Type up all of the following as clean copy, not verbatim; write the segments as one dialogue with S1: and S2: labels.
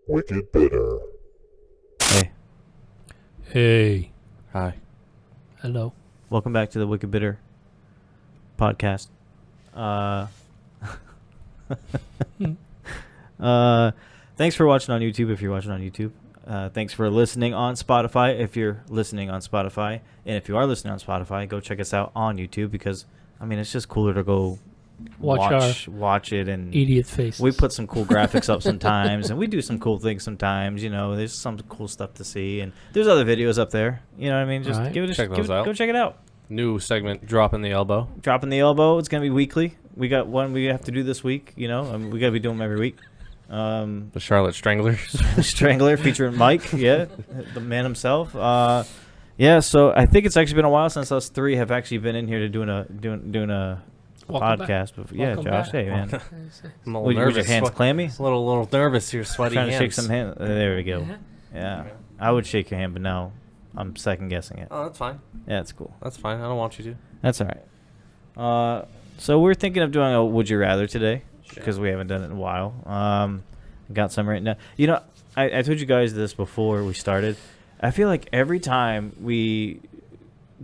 S1: Wicked Bitter.
S2: Hey.
S3: Hey.
S2: Hi.
S3: Hello.
S2: Welcome back to the Wicked Bitter podcast. Thanks for watching on YouTube if you're watching on YouTube. Thanks for listening on Spotify if you're listening on Spotify. And if you are listening on Spotify, go check us out on YouTube because, I mean, it's just cooler to go watch it. And
S3: Idiot faces.
S2: we put some cool graphics up sometimes, and we do some cool things sometimes. You know, there's some cool stuff to see. And there's other videos up there. You know what I mean? Just
S3: Right.
S2: give it a
S4: Check those out.
S2: Go check it out.
S4: New segment, dropping the elbow.
S2: Dropping the elbow. It's gonna be weekly. We got one we have to do this week. You know, we gotta be doing them every week.
S4: The Charlotte Stranglers.
S2: Strangler featuring Mike. Yeah, the man himself. Yeah. So I think it's actually been a while since us three have actually been in here to doing a
S3: Welcome
S2: podcast. But yeah,
S3: Welcome
S2: Josh.
S3: back.
S2: Hey, man.
S4: I'm a little
S2: Was
S4: nervous.
S2: your hands clammy?
S4: A little nervous here, sweaty
S2: Trying
S4: hands.
S2: to shake some hands. There we go. Yeah. I would shake your hand, but now I'm second guessing it.
S4: Oh, that's fine.
S2: Yeah, it's cool.
S4: That's fine. I don't want you to.
S2: That's all right. So we're thinking of doing a Would You Rather today because we haven't done it in a while. Got some right now. You know, I told you guys this before we started. I feel like every time we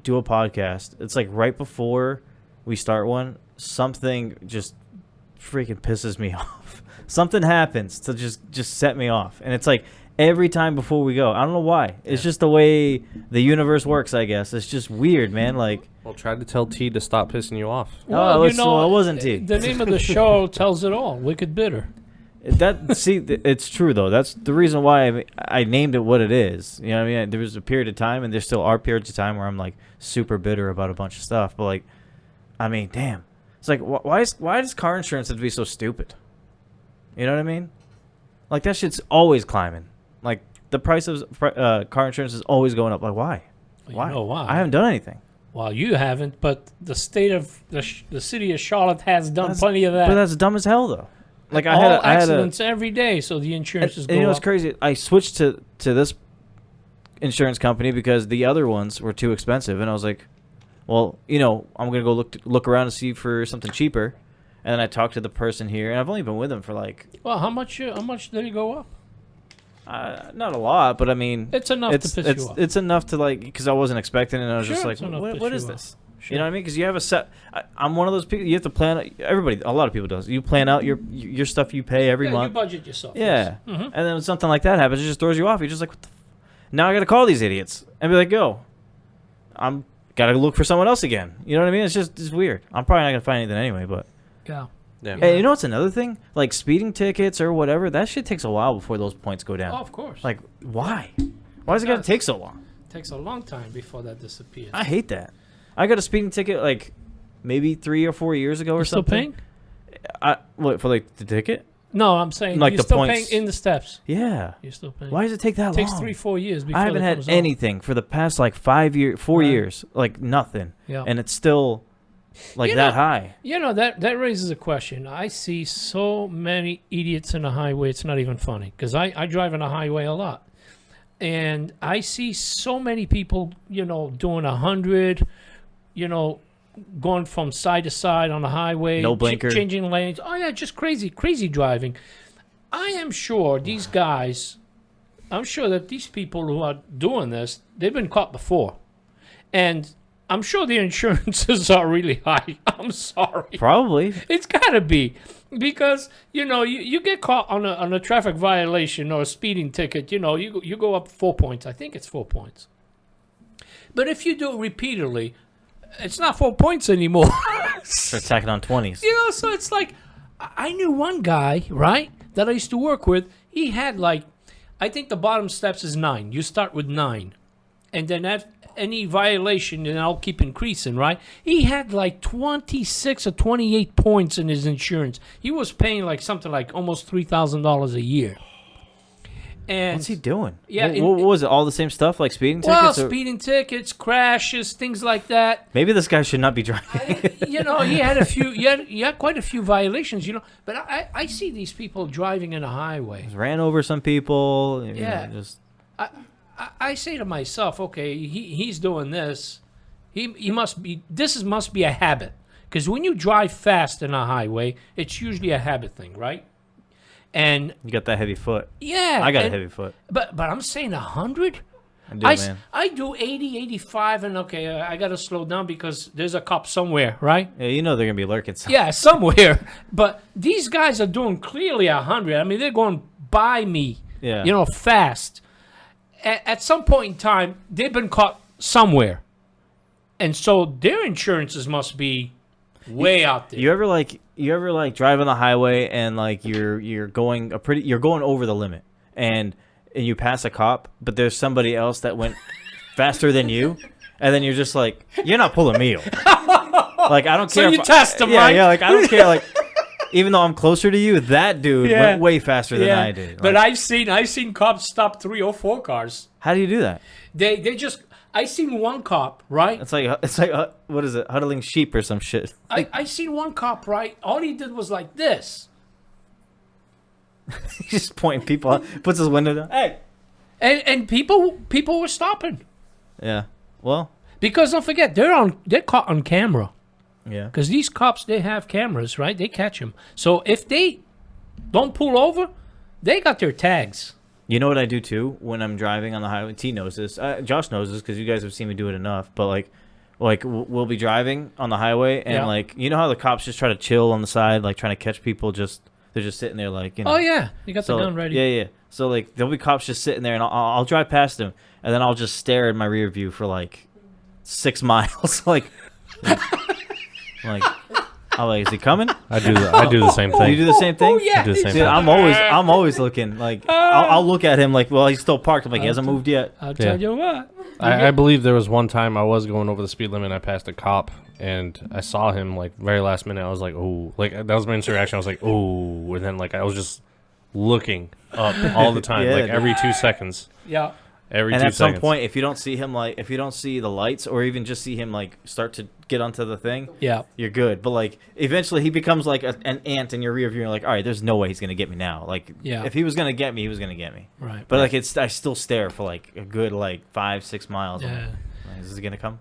S2: do a podcast, it's like right before we start one, something just freaking pisses me off. Something happens to just set me off. And it's like every time before we go. I don't know why. It's just the way the universe works, I guess. It's just weird, man. Like,
S4: Well, try to tell T to stop pissing you off.
S3: Well,
S2: it wasn't T.
S3: The name of the show tells it all. Wicked Bitter.
S2: It's true though. That's the reason why I named it what it is. You know what I mean? There was a period of time, and there still are periods of time where I'm like super bitter about a bunch of stuff. But like, I mean, damn, it's like why does car insurance have to be so stupid? You know what I mean? Like that shit's always climbing. Like the price of car insurance is always going up. Like why?
S3: Well, you know why?
S2: I haven't done anything.
S3: Well, you haven't, but the state of the city of Charlotte has done plenty of that.
S2: But that's dumb as hell though. Like
S3: I had
S2: accidents
S3: every day, so the insurance is going
S2: you know
S3: up.
S2: what's crazy? I switched to this insurance company because the other ones were too expensive, and I was like, well, you know, I'm gonna go look around and see for something cheaper. And then I talked to the person here, and I've only been with them for like.
S3: Well, how much did it go up?
S2: Not a lot, but I mean,
S3: It's enough to piss you off.
S2: It's enough to like because I wasn't expecting it, and I was
S3: Sure,
S2: just like,
S3: it's enough to
S2: what
S3: piss
S2: is
S3: you
S2: this?
S3: off.
S2: You know what I mean? Because you have a set. I'm one of those people. You have to plan. Everybody, a lot of people does. You plan out your stuff you pay every month.
S3: You budget yourself.
S2: Yeah.
S3: Yes. Mm-hmm.
S2: And then when something like that happens, it just throws you off. You're just like, what the now I got to call these idiots and be like, go. I'm got to look for someone else again. You know what I mean? It's weird. I'm probably not going to find anything anyway, but.
S3: Yeah.
S4: Yeah.
S2: Hey, you know what's another thing? Like speeding tickets or whatever, that shit takes a while before those points go down.
S3: Oh, of course.
S2: Like, why? Why does it got to take so long?
S3: It takes a long time before that disappears.
S2: I hate that. I got a speeding ticket like maybe 3 or 4 years ago or
S3: You're
S2: something.
S3: Still paying?
S2: What, for like the ticket?
S3: No, I'm saying
S2: Like
S3: you're
S2: the
S3: still
S2: points.
S3: paying in the steps.
S2: Yeah.
S3: You're still paying.
S2: Why does it take that
S3: It takes
S2: long?
S3: 3-4 years before
S2: I haven't
S3: that
S2: had
S3: comes out.
S2: anything for the past like 4
S3: Right.
S2: years, like nothing,
S3: Yeah.
S2: and it's still like
S3: You
S2: that
S3: know-
S2: high.
S3: You know, that raises a question. I see so many idiots in the highway, it's not even funny. Because I drive on the highway a lot. And I see so many people, you know, doing 100, you know, going from side to side on the highway.
S2: No blinker.
S3: Changing lanes. Oh, yeah, just crazy driving. I am sure these guys, I'm sure that these people who are doing this, they've been caught before. And I'm sure the insurances are really high. I'm sorry.
S2: Probably.
S3: It's got to be. Because, you know, you get caught on a traffic violation or a speeding ticket, you know, you go up 4 points. I think it's 4 points. But if you do it repeatedly, it's not 4 points anymore.
S2: They're tacking on 20s.
S3: You know, so it's like, I knew one guy, right, that I used to work with. He had like, I think the bottom steps is 9. You start with 9. And then any violation, and I'll keep increasing, right? He had like 26 or 28 points in his insurance. He was paying like something like almost $3,000 a year. And
S2: What's he doing?
S3: Yeah,
S2: What was it? All the same stuff like speeding
S3: well,
S2: tickets? Or-
S3: speeding tickets, crashes, things like that.
S2: Maybe this guy should not be driving.
S3: You know, he had a few. He had quite a few violations. You know, but I see these people driving in a highway.
S2: Ran over some people. You
S3: Yeah.
S2: know, just
S3: I say to myself, okay, he's doing this. He must be. Must be a habit, because when you drive fast in a highway, it's usually a habit thing, right? And
S2: You got that heavy foot.
S3: yeah,
S2: I got a
S3: and-
S2: heavy foot.
S3: But I'm saying 100.
S2: I do, man.
S3: I do 80, 85, and okay, I got to slow down because there's a cop somewhere, right?
S2: Yeah, you know they're gonna be lurking. Somewhere.
S3: Yeah, somewhere. But these guys are doing clearly 100. I mean, they're going by me,
S2: Yeah.
S3: fast. At some point in time, they've been caught somewhere. And so their insurances must be way out there.
S2: You ever drive on the highway and like you're going over the limit and you pass a cop, but there's somebody else that went faster than you, and then you're just like, you're not pulling me over. Like I don't
S3: So
S2: care.
S3: you test them, right?
S2: Yeah, like I don't care. Like even though I'm closer to you, that dude went way faster than I did.
S3: But
S2: Like,
S3: I've seen cops stop 3 or 4 cars.
S2: how do you do that?
S3: They just I seen one cop, right?
S2: It's like what is it? Huddling sheep or some shit.
S3: I seen one cop, right? All he did was like this.
S2: He's just pointing people out, puts his window down. Hey.
S3: And people were stopping.
S2: Yeah. Well.
S3: Because don't forget, they're caught on camera.
S2: Yeah.
S3: Because these cops, they have cameras, right? They catch them. So if they don't pull over, they got their tags.
S2: You know what I do too when I'm driving on the highway? T knows this. Josh knows this because you guys have seen me do it enough. But we'll be driving on the highway and like you know how the cops just try to chill on the side, like trying to catch people. They're just sitting there like
S3: Oh yeah, you got the gun ready.
S2: Yeah. So like there'll be cops just sitting there and I'll drive past them and then I'll just stare in my rear view for like 6 miles. like, I'm like, is he coming?
S4: I do the same thing.
S2: You do the same thing?
S3: Oh yeah.
S4: I do the same
S2: Dude,
S4: thing.
S2: I'm always looking. Like I'll look at him like, well, he's still parked. I'm like, he hasn't moved yet.
S3: I'll tell
S4: Yeah.
S3: you what.
S4: I believe there was one time I was going over the speed limit and I passed a cop and I saw him like very last minute. I was like, oh, like that was my instant reaction. I was like, oh, and then like I was just looking up all the time,
S2: Yeah,
S4: like
S2: dude.
S4: every 2 seconds.
S3: Yeah.
S4: Every
S2: And
S4: 2
S2: at some
S4: seconds.
S2: point, if you don't see the lights or even just see him like start to get onto the thing,
S3: Yeah.
S2: you're good. But like eventually he becomes like an ant in your rear view. You're like, all right, there's no way he's gonna get me now. Like
S3: Yeah.
S2: if he was gonna get me, he was gonna get me.
S3: Right.
S2: But like I still stare for like a good like 5-6 miles. I'm
S3: Yeah.
S2: like, is he gonna come?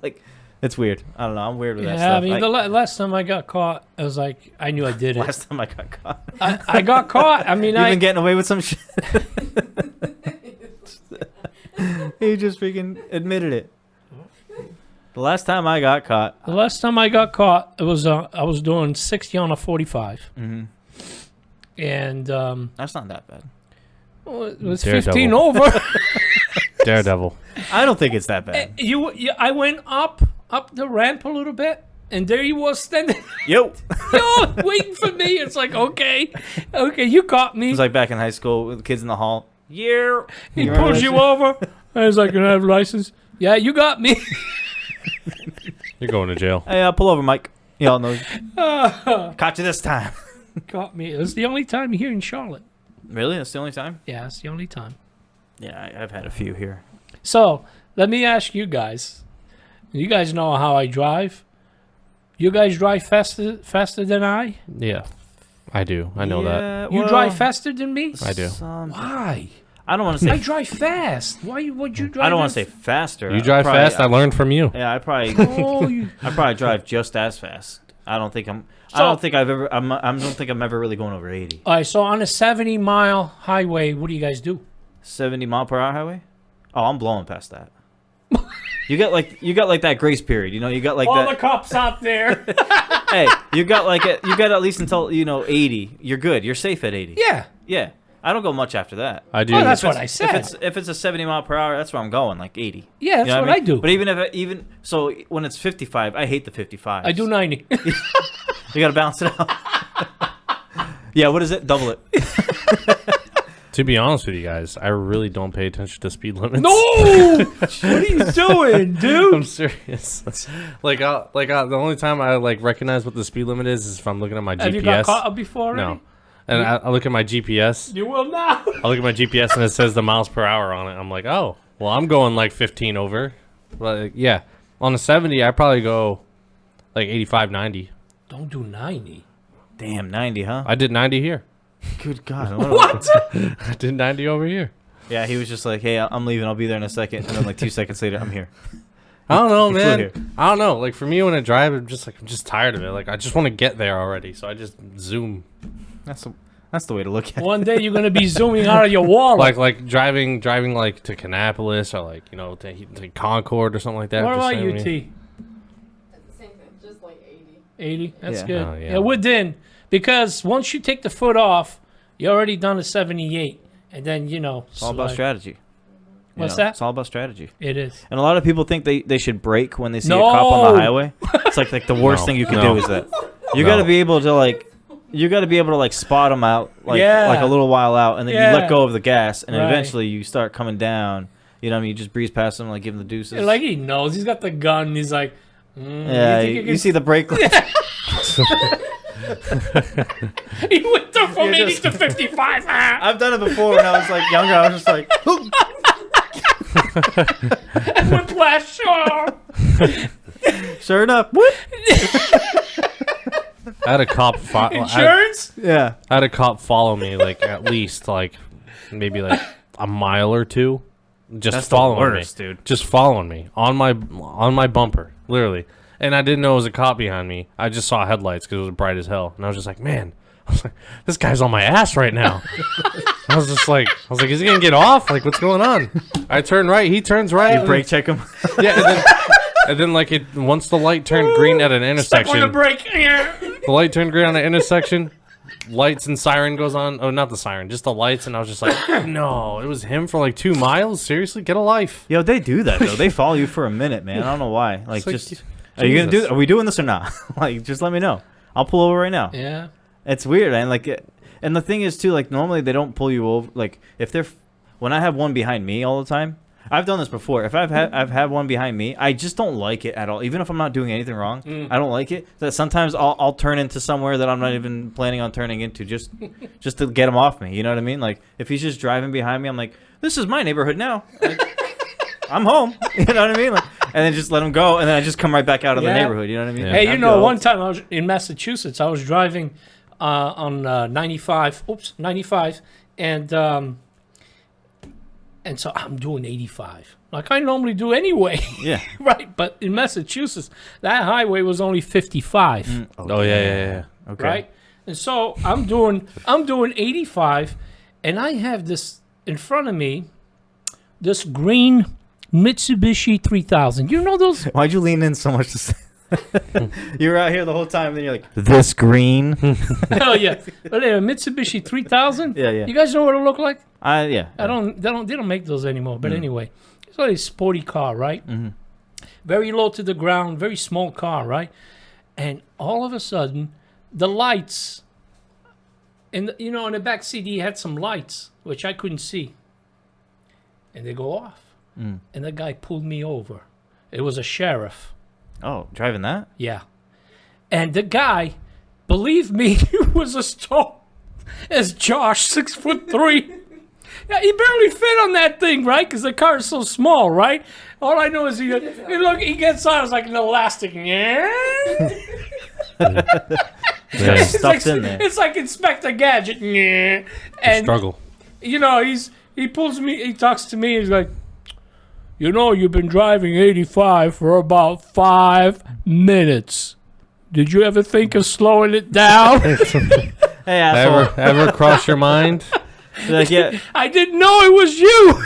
S2: Like it's weird. I don't know. I'm weird with that
S3: Yeah,
S2: stuff.
S3: I mean, the last time I got caught, I was like, I knew I did it.
S2: last time I got caught,
S3: I got caught. I mean,
S2: you've been getting away with some shit. He just freaking admitted it. The last time I got caught,
S3: the last time I got caught, it was I was doing 60 on a 45, and
S2: that's not that bad.
S3: well, it was
S4: Daredevil.
S3: 15 over.
S4: Daredevil.
S2: I don't think it's that bad.
S3: I went up the ramp a little bit, and there he was standing,
S2: Yo.
S3: waiting for me. It's like, okay, you caught me.
S2: It was like back in high school with the kids in the hall. Yeah.
S3: He pulls you over. I was like, "Can I have a license?" Yeah, you got me.
S4: You're going to jail.
S2: Hey, pull over, Mike. Y'all know. Caught you this time.
S3: Got me. It was the only time here in Charlotte.
S2: Really? That's the only time?
S3: Yeah, it's the only time.
S2: Yeah, I've had a few here.
S3: So let me ask you guys. You guys know how I drive. You guys drive faster than I.
S4: Yeah, I do. I know that.
S3: You drive faster than me.
S4: I do.
S3: Why?
S2: I don't want to say.
S3: I drive fast. Why would you drive?
S2: I don't want to say faster.
S4: You drive
S2: Probably-
S4: fast. I learned from you.
S2: Yeah, I probably.
S3: Oh, you.
S2: I probably drive just as fast. I don't think I'm. I
S3: So-
S2: don't think I've ever. I don't think I'm ever really going over 80.
S3: All right. So on a 70-mile highway, what do you guys do?
S2: 70-mile-per-hour highway. Oh, I'm blowing past that. You got like that grace period. You know, you got like
S3: All
S2: that.
S3: the cops out there.
S2: Hey, you got at least until 80. You're good. You're safe at 80.
S3: Yeah.
S2: Yeah. I don't go much after that.
S4: I do.
S3: Oh, that's
S2: If
S3: what
S2: it's-
S3: I said.
S2: If it's a 70-mile-per-hour, that's where I'm going, like 80.
S3: Yeah, that's
S2: You know
S3: what
S2: I
S3: I
S2: mean?
S3: do.
S2: But even so, when it's 55, I hate the 55.
S3: I do 90.
S2: You got to balance it out. Yeah, what is it? Double it.
S4: To be honest with you guys, I really don't pay attention to speed limits.
S3: No! What are you doing, dude?
S4: I'm serious. The only time I like recognize what the speed limit is if I'm looking at my GPS.
S3: Have you got caught up before already?
S4: No. And I look at my GPS.
S3: You will now.
S4: I look at my GPS and it says the miles per hour on it. I'm like, oh, well, I'm going like 15 over. Like, yeah. On the 70, I probably go like 85, 90.
S3: Don't do 90.
S2: Damn, 90, huh?
S4: I did 90 here.
S2: Good God.
S3: What?
S4: I did 90 over here.
S2: Yeah, he was just like, hey, I'm leaving. I'll be there in a second. And then like 2 seconds later, I'm here.
S4: I don't know,
S2: You flew
S4: man.
S2: here.
S4: I don't know. Like for me, when I drive, I'm just tired of it. Like I just want to get there already, so I just zoom.
S2: That's That's the way to look at it.
S3: One day you're gonna be zooming out of your wallet.
S4: Like driving like to Kannapolis or like to Concord or something like that.
S3: What
S4: just
S3: about
S4: saying,
S3: you,
S4: I mean,
S3: T?
S1: Same thing, just like 80.
S3: 80. That's
S2: Yeah.
S3: good.
S4: Oh, yeah.
S3: Yeah, within, because once you take the foot off, you're already done to 78, and then
S2: It's all about
S3: slide.
S2: strategy. You
S3: What's
S2: know,
S3: that?
S2: It's all about strategy.
S3: It is.
S2: And a lot of people think they should brake when they see a cop on the
S3: No.
S2: highway. It's like the worst
S4: No.
S2: thing you can
S4: No.
S2: do is that. You
S4: No.
S2: got to be able to spot them out
S3: Yeah.
S2: like a little while out, and then you
S3: Yeah.
S2: let go of the gas, and then
S3: Right.
S2: eventually you start coming down. You know what I mean? You just breeze past them, like give them the deuces.
S3: Like he knows. He's got the gun. He's like,
S2: yeah,
S3: think
S2: you
S3: can-
S2: see the brake light.
S3: He went from
S2: You're
S3: 80
S2: just-
S3: to 55. Ah.
S2: I've done it before when I was like younger. I was just like,
S3: Whiplash. Oh.
S2: sure enough, whoop.
S4: I had a cop.
S3: Insurance?
S2: Yeah.
S4: I had a cop follow me like at least like maybe like a mile or two, just
S2: That's the
S4: following
S2: worst,
S4: me,
S2: dude.
S4: just following me on my bumper, literally. And I didn't know it was a cop behind me. I just saw headlights because it was bright as hell, and I was just like, man, this guy's on my ass right now. I was like, is he gonna get off? Like, what's going on? I turn right, he turns right.
S2: You brake check them.
S4: Yeah, and then like once the light turned green at an
S3: Step on the
S4: intersection,
S3: brake.
S4: the light turned green on the intersection. Lights and siren goes on. Oh, not the siren, just the lights. And I was just like, no, it was him for like 2 miles. Seriously, get a life.
S2: Yo, they do that though. They follow you for a minute, man. I don't know why. Like,
S4: like,
S2: just are you gonna do?
S4: Jesus.
S2: Are we doing this or not? Like, just let me know. I'll pull over right now.
S3: Yeah.
S2: It's weird, and like, and the thing is too, like, normally they don't pull you over. Like, if they're, when I have one behind me all the time, I've done this before. If I've had one behind me, I just don't like it at all. Even if I'm not doing anything wrong, I don't like it. That sometimes I'll turn into somewhere that I'm not even planning on turning into, just to get him off me. You know what I mean? Like, if he's just driving behind me, I'm like, this is my neighborhood now. Like, I'm home. You know what I mean? Like, and then just let him go, and then I just come right back out of the
S3: Yeah.
S2: neighborhood. You know what I mean?
S4: Yeah.
S3: Hey,
S2: I
S3: you know,
S2: go.
S3: one time I was in Massachusetts. I was driving on 95. Oops, 95, and so I'm doing 85, like I normally do anyway.
S2: Yeah.
S3: Right, but in Massachusetts, that highway was only 55.
S4: Oh yeah.
S2: Okay.
S3: Right, and so I'm doing 85, and I have this in front of me, this green Mitsubishi 3000. You know those?
S2: Why'd you lean in so much to say? You were out here the whole time, and then you're like, this green.
S3: Hell yeah! But anyway, Mitsubishi 3000.
S2: Yeah, yeah.
S3: You guys know what it looked like?
S2: Yeah.
S3: They don't make those anymore. But anyway, it's like a sporty car, right?
S2: Mm-hmm.
S3: Very low to the ground, very small car, right? And all of a sudden, the lights, in the back seat, he had some lights which I couldn't see, and they go off. And the guy pulled me over. It was a sheriff.
S2: Oh, driving that?
S3: Yeah. And the guy, believe me, he was as tall as Josh, 6'3". Yeah, he barely fit on that thing, right? Because the car is so small, right? All I know is he gets on, it's like an elastic. Yeah.
S4: Yeah.
S2: Stuff's in there.
S3: It's like Inspector Gadget. Yeah. And
S4: Struggle.
S3: he pulls me, he talks to me, he's like, you've been driving 85 for about 5 minutes. Did you ever think of slowing it down?
S2: Hey, asshole.
S4: Ever cross your mind?
S2: Like, yeah.
S3: I didn't know it was you.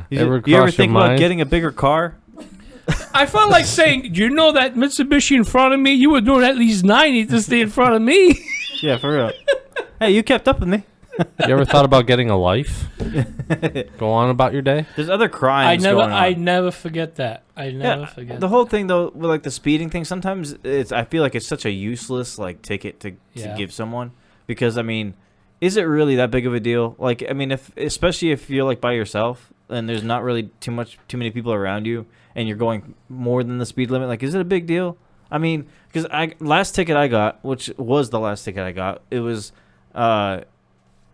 S2: You
S4: Ever
S2: ever
S4: cross
S2: think
S4: your
S2: about
S4: mind?
S2: getting a bigger car?
S3: I felt like saying, do you know that Mitsubishi in front of me? You were doing at least 90 to stay in front of me.
S2: Yeah, for real. Hey, you kept up with me.
S4: You ever thought about getting a life? Go on about your day.
S2: There's other crimes going on.
S3: I never forget that. I never forget
S2: The whole thing though, with like the speeding thing, sometimes I feel like it's such a useless like ticket to give someone, because I mean, is it really that big of a deal? Like, I mean, especially if you're like by yourself and there's not really too many people around you, and you're going more than the speed limit, like, is it a big deal? I mean, because last ticket I got, which was the last ticket I got, it was on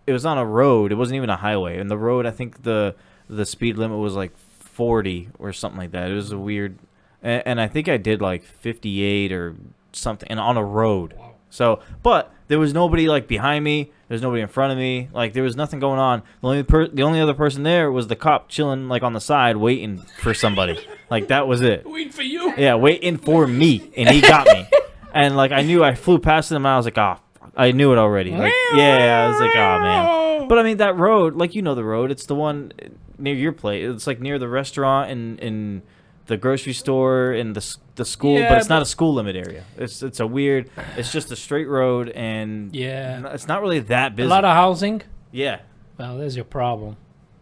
S2: a road. It wasn't even a highway. And the road, I think the speed limit was like 40 or something like that. It was a weird, and I think I did like 58 or something, and on a road. So, but there was nobody like behind me. There's nobody in front of me. Like, there was nothing going on. The only other person there was the cop chilling like on the side, waiting for somebody. Like, that was it.
S3: Waiting for you.
S2: Yeah, waiting for me, and he got me. And like, I knew I flew past him, and I was like, oh, I knew it already. Like, yeah, I was like, oh man. But I mean, that road, like you know the road. It's the one near your place. It's like near the restaurant and the grocery store and the school.
S3: Yeah,
S2: but it's not a school limit area. It's a weird. It's just a straight road and
S3: Yeah.
S2: it's not really that busy.
S3: A lot of housing.
S2: yeah,
S3: Well, there's your problem.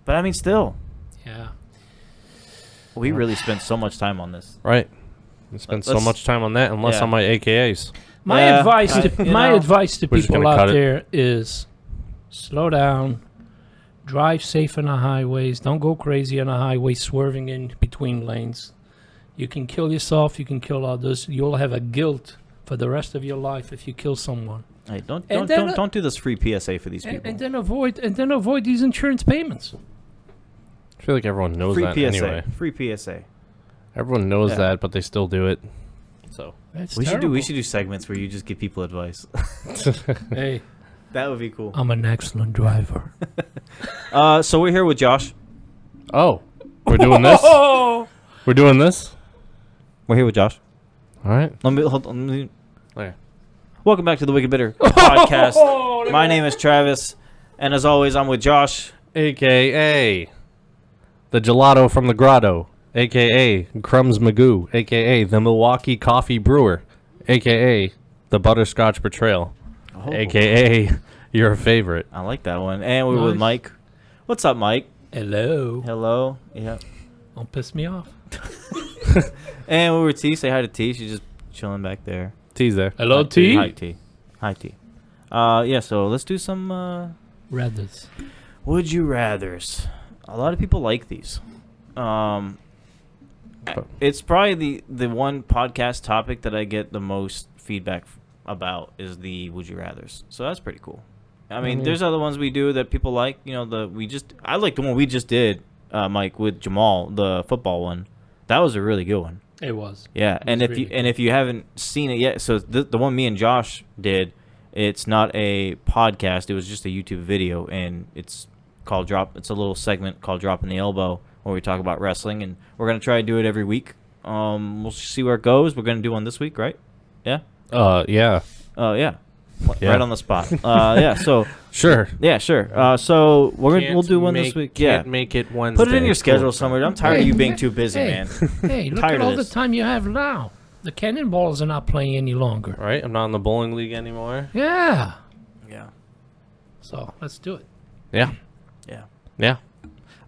S2: but I mean, still,
S3: Yeah.
S2: we really spent so much time on this.
S4: Right. We spend so
S2: Let's-
S4: much time on that, unless
S2: yeah.
S4: on my AKAs.
S3: My
S2: Yeah,
S3: advice to
S2: you
S3: my
S2: know,
S3: advice to
S4: we're just
S3: people
S4: gonna
S3: out
S4: cut it.
S3: there is slow down, drive safe on the highways. Don't go crazy on the highway, swerving in between lanes. You can kill yourself. You can kill others. You'll have a guilt for the rest of your life if you kill someone.
S2: Hey, don't
S3: And then,
S2: don't do this free PSA for these people.
S3: And then avoid these insurance payments.
S4: I feel like everyone knows
S2: free
S4: that
S2: PSA.
S4: anyway.
S2: Free PSA.
S4: Everyone knows
S2: Yeah.
S4: that, but they still do it. So
S3: That's
S2: We
S3: terrible.
S2: should do segments where you just give people advice.
S3: Hey,
S2: That would be cool.
S3: I'm an excellent driver.
S2: So we're here with Josh.
S4: Oh, we're doing this? We're doing this?
S2: We're here with Josh.
S4: All right.
S2: Let me.
S4: Okay.
S2: Welcome back to the Wicked Bitter podcast. My name is Travis, and as always, I'm with Josh.
S4: AKA the gelato from the grotto, AKA Crumbs Magoo, AKA the Milwaukee Coffee Brewer, AKA the Butterscotch Betrayal,
S2: Oh,
S4: AKA your favorite.
S2: I like that one. And we're with
S3: Nice.
S2: Mike. What's up, Mike?
S3: Hello.
S2: Hello. Yeah.
S3: Don't piss me off.
S2: And we're with T. Say hi to T. She's just chilling back there.
S4: T's there.
S3: Hello,
S2: Hi,
S3: T.
S2: Hi, T. Hi, T. Yeah. So let's do some
S3: Rathers.
S2: would you rather's. A lot of people like these. It's probably the one podcast topic that I get the most feedback about is the would you rather's. So that's pretty cool. I mean,
S4: Mhm.
S2: there's other ones we do that people like. You know, I like the one we just did, Mike, with Jamal, the football one. That was a really good one.
S3: It was.
S2: Yeah, and
S3: was
S2: if
S3: really
S2: if you haven't seen it yet, so the one me and Josh did, it's not a podcast. It was just a YouTube video, and it's called Drop. It's a little segment called Dropping the Elbow, where we talk about wrestling, and we're gonna try to do it every week. We'll see where it goes. We're gonna do one this week, right? Yeah.
S4: Yeah.
S2: Yeah.
S4: Yeah.
S2: Right on the spot. Yeah. So
S4: Sure.
S2: yeah, sure. So we'll do one this week. Yeah.
S4: Can't make it Wednesday.
S2: Put it in your schedule
S4: Cool.
S2: somewhere. I'm tired of you being too busy,
S3: Hey.
S2: man.
S3: Hey, look
S2: Tired
S3: at
S2: of
S3: all the
S2: this.
S3: time you have now. The Cannonballs are not playing any longer.
S4: Right? I'm not in the bowling league anymore.
S3: Yeah.
S2: Yeah.
S3: So let's do it.
S4: Yeah.
S2: Yeah.
S4: Yeah.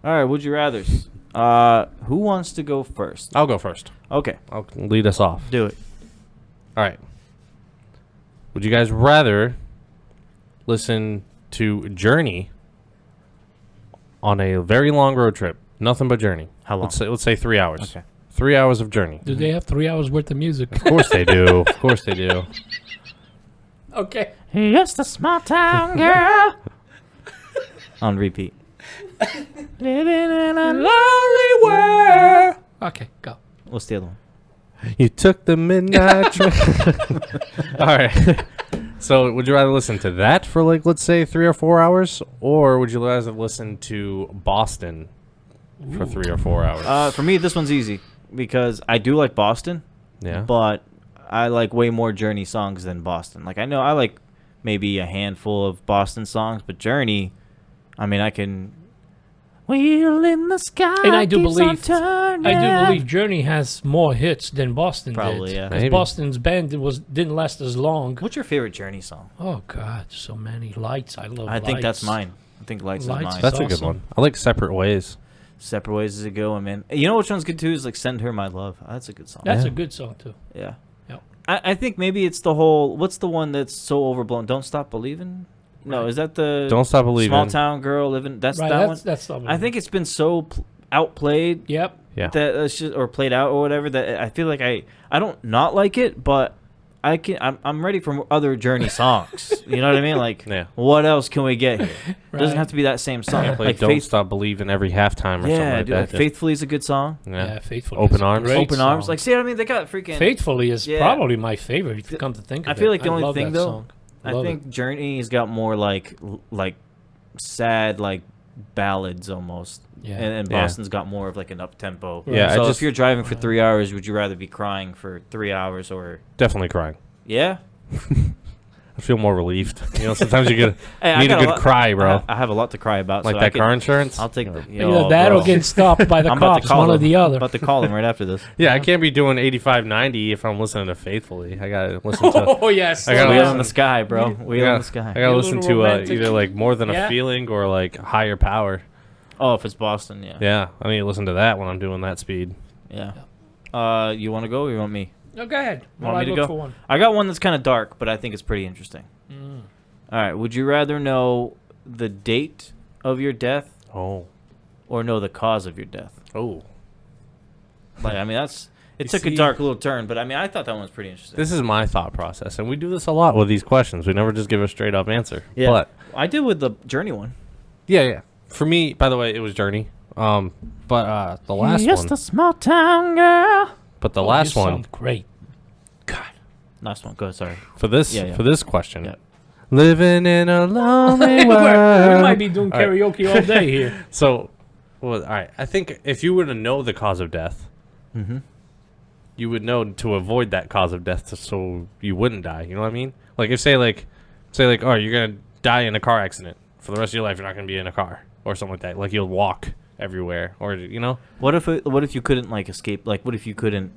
S2: All right. Would you rather's? Who wants to go first?
S4: I'll go first.
S2: Okay.
S4: I'll lead us off.
S2: Do it.
S4: All right. Would you guys rather listen to Journey on a very long road trip? Nothing but Journey.
S2: How long?
S4: Let's say 3 hours.
S2: Okay.
S4: 3 hours of Journey.
S3: Do they have 3 hours worth of music?
S4: Of course they do. Of course they do.
S3: Okay.
S2: Just a small town girl. On repeat. Living in a lonely world.
S3: Okay, go.
S2: What's the other one?
S4: You took the midnight train. All right. So, would you rather listen to that for like, let's say, 3 or 4 hours, or would you rather listen to Boston for 3 or 4 hours?
S2: For me, this one's easy because I do like Boston,
S4: Yeah.
S2: but I like way more Journey songs than Boston. Like I know I like maybe a handful of Boston songs, but Journey, I mean, I can. Wheel in the sky.
S3: And I do
S2: keeps on
S3: believe
S2: turning.
S3: Journey has more hits than Boston
S2: Probably,
S3: did.
S2: yeah.
S3: Because
S4: Maybe.
S3: Boston's band didn't last as long.
S2: What's your favorite Journey song?
S3: Oh God, so many Lights. I love.
S2: I think that's
S3: Lights.
S2: mine. I think Lights
S3: Lights
S2: is mine.
S4: That's a good
S3: awesome.
S4: one. I like Separate Ways.
S2: Separate Ways is a good one, man. You know which one's good too? Is like Send Her My Love. That's a good song.
S3: That's
S4: Yeah.
S3: a good song too.
S2: Yeah.
S3: Yep.
S2: I think maybe it's the whole. What's the one that's so overblown? Don't Stop Believing. No,
S3: Right.
S2: is that the
S4: Don't Stop Believing.
S2: Small Town Girl Living? That's
S3: Right.
S2: that one.
S3: That's the one.
S2: I think it's been so outplayed
S3: Yep.
S4: Yeah.
S2: that it's just, or played out or whatever that I feel like I don't not like it, but I'm ready for other Journey songs. You know what I mean? Like,
S4: Yeah.
S2: what else can we get here? Doesn't
S3: Right.
S2: have to be that same song.
S4: Like,
S2: Like
S4: Don't Stop Believing every halftime or something
S2: yeah,
S4: like
S2: dude,
S4: that.
S2: like Faithfully is a good song.
S3: Yeah,
S4: Yeah.
S3: Faithfully.
S4: Open
S3: is a
S4: Arms.
S3: great
S2: Open Arms,
S3: song.
S2: like see what I mean? They got freaking.
S3: Faithfully is
S2: Yeah.
S3: probably my favorite. If you come to think of
S2: I feel
S3: it.
S2: like the only
S3: love
S2: thing,
S3: that
S2: though,
S3: song.
S2: I
S3: Love
S2: think Journey's got more like sad like ballads almost.
S3: Yeah.
S2: And
S4: Yeah.
S2: Boston's got more of like an up tempo.
S4: Yeah, I
S2: So if
S4: just-
S2: you're driving for 3 hours, would you rather be crying for 3 hours or
S4: Definitely crying.
S2: yeah?
S4: I feel more relieved. You know, sometimes you get
S2: Hey,
S4: need a good cry, bro.
S2: I have a lot to cry about.
S4: Like
S2: so
S4: that car insurance.
S2: I'll take the.
S3: Either that or getting stopped by the
S2: I'm about to
S3: cops,
S2: call
S3: one or
S2: him.
S3: the other.
S2: I'm about to call him right after this.
S4: Yeah, I can't be doing 85, 90 if I'm listening to Faithfully. I gotta listen to.
S3: Oh yes,
S4: I gotta
S2: Wheel
S4: listen.
S2: in the sky, bro. Wheel in the sky.
S4: I gotta
S3: A
S4: listen
S3: little
S4: to
S3: romantic.
S4: either like More Than
S3: Yeah.
S4: a Feeling or like Higher Power.
S2: Oh, if it's Boston, yeah.
S4: Yeah, I need to listen to that when I'm doing that speed.
S2: Yeah. You want to go or you want me?
S3: No, go ahead.
S2: Want
S3: While I
S2: me to
S3: look
S2: go?
S3: for one.
S2: I got one that's kind of dark, but I think it's pretty interesting. All right. Would you rather know the date of your death
S4: Oh.
S2: or know the cause of your death?
S4: Oh.
S2: Like, I mean, it
S4: You
S2: took a
S4: see-
S2: dark little turn, but I mean, I thought that one was pretty interesting.
S4: This is my thought process, and we do this a lot with these questions. We never just give a straight up answer.
S2: Yeah.
S4: But
S2: I did with the Journey one.
S4: yeah. For me, by the way, it was Journey. But the last one.
S2: Just a small town girl.
S4: But the
S3: Oh,
S4: last
S3: you
S4: one
S3: sound great. God.
S2: Last one. Go ahead. Sorry.
S4: for this
S2: Yeah, yeah.
S4: for this question.
S2: Yeah.
S4: Living in a lonely
S3: we
S4: world.
S3: might be doing
S4: All right.
S3: karaoke all day here.
S4: So, well, all right. I think if you were to know the cause of death,
S2: Mm-hmm.
S4: you would know to avoid that cause of death, so you wouldn't die. You know what I mean? Like if say like, oh, you're gonna die in a car accident for the rest of your life. You're not gonna be in a car or something like that. Like you'll walk everywhere, or you know.
S2: What if you couldn't like escape? Like, what if you couldn't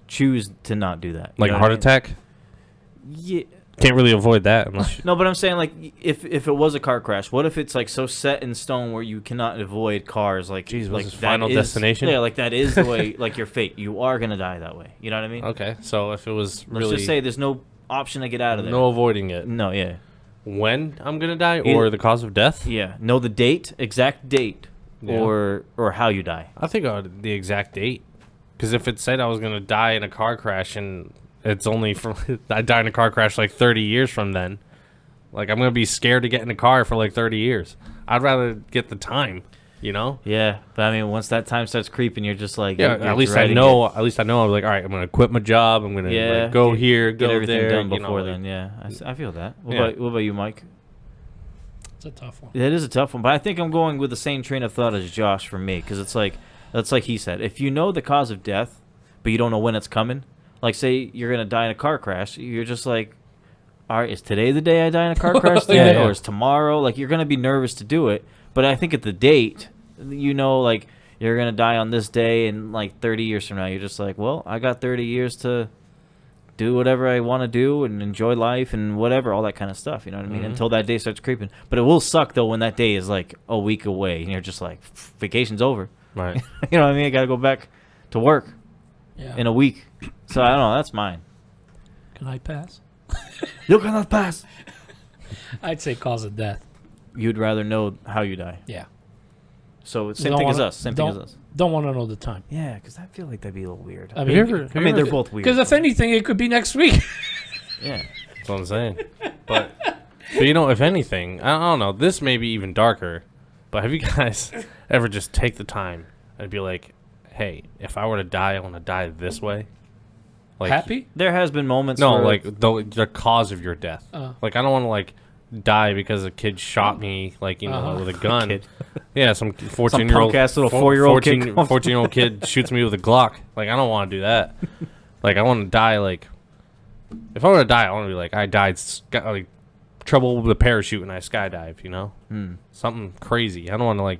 S2: choose to not do that? You
S4: Like
S2: know
S4: a
S2: what
S4: heart
S2: I mean?
S4: attack,
S2: Yeah.
S4: can't really avoid that unless.
S2: No, but I'm saying like if it was a car crash, what if it's like so set in stone where you cannot avoid cars? Like,
S4: Jeez,
S2: like
S4: was this
S2: that
S4: Final
S2: is-
S4: Destination?
S2: Yeah, like that is the way. Like your fate, you are gonna die that way. You know what I mean?
S4: Okay, so if it was
S2: Let's
S4: really
S2: just say there's no option to get out of there.
S4: no avoiding it,
S2: No, yeah,
S4: when I'm gonna die
S2: Either-
S4: or the cause of death,
S2: yeah. Know the date, exact date,
S4: Yeah.
S2: or how you die.
S4: I think the exact date. Because if it said I was gonna die in a car crash and it's only from I died in a car crash like 30 years from then, like I'm gonna be scared to get in a car for like 30 years. I'd rather get the time, you know.
S2: Yeah, but I mean, once that time starts creeping, you're just like,
S4: Yeah,
S2: you're
S4: at least I
S2: dreading
S4: know.
S2: it.
S4: At least I know. I'm like, all right, I'm gonna quit my job. I'm gonna
S2: Yeah,
S4: like, go here,
S2: get
S4: go
S2: everything
S4: there.
S2: done
S4: you know,
S2: before
S4: like-
S2: then. Yeah, I feel that. What,
S4: Yeah.
S2: what about you, Mike?
S3: It's a tough one.
S2: It is a tough one, but I think I'm going with the same train of thought as Josh for me, because it's like that's like he said. If you know the cause of death, but you don't know when it's coming, like say you're gonna die in a car crash, you're just like, all right, is today the day I die in a car crash today,
S4: Yeah.
S2: or is tomorrow? Like you're gonna be nervous to do it, but I think at the date, you know, like you're gonna die on this day, and like 30 years from now, you're just like, well, I got 30 years to do whatever I want to do and enjoy life and whatever, all that kind of stuff. You know what I mean?
S4: Mhm.
S2: Until that day starts creeping. But it will suck though when that day is like a week away and you're just like, vacation's over.
S4: Right.
S2: You know what I mean? I got to go back to work
S3: Yeah.
S2: in a week. So I don't know. That's mine.
S3: Can I pass?
S2: You cannot pass.
S3: I'd say cause of death.
S2: You'd rather know how you die.
S3: Yeah.
S2: So same
S3: Don't
S2: thing as
S3: wanna-
S2: us. Same thing as
S3: don't-
S2: us.
S3: Don't want to know the time.
S2: Yeah, because I feel like that'd be a little weird.
S3: I
S4: Have
S3: mean,
S4: you ever-
S2: I mean, they're both weird.
S3: because if anything, it could be next week.
S2: Yeah.
S4: That's what I'm saying. But you know, if anything, I don't know. This may be even darker. But have you guys ever just take the time and be like, hey, if I were to die, I want to die this way? Like,
S3: Happy?
S2: There has been moments
S4: No,
S2: where
S4: like the cause of your death. Like I don't want to like die because a kid shot me, like you know, with a gun.
S2: Kid.
S4: Yeah, some 14-year-old,
S2: punk-ass little 4-year-old kid comes-
S4: 14-year-old kid shoots me with a Glock. Like I don't want to do that. Like I want to die. Like if I were to die, I want to be like I died. Like trouble with a parachute and I skydive. You know, something crazy. I don't want to like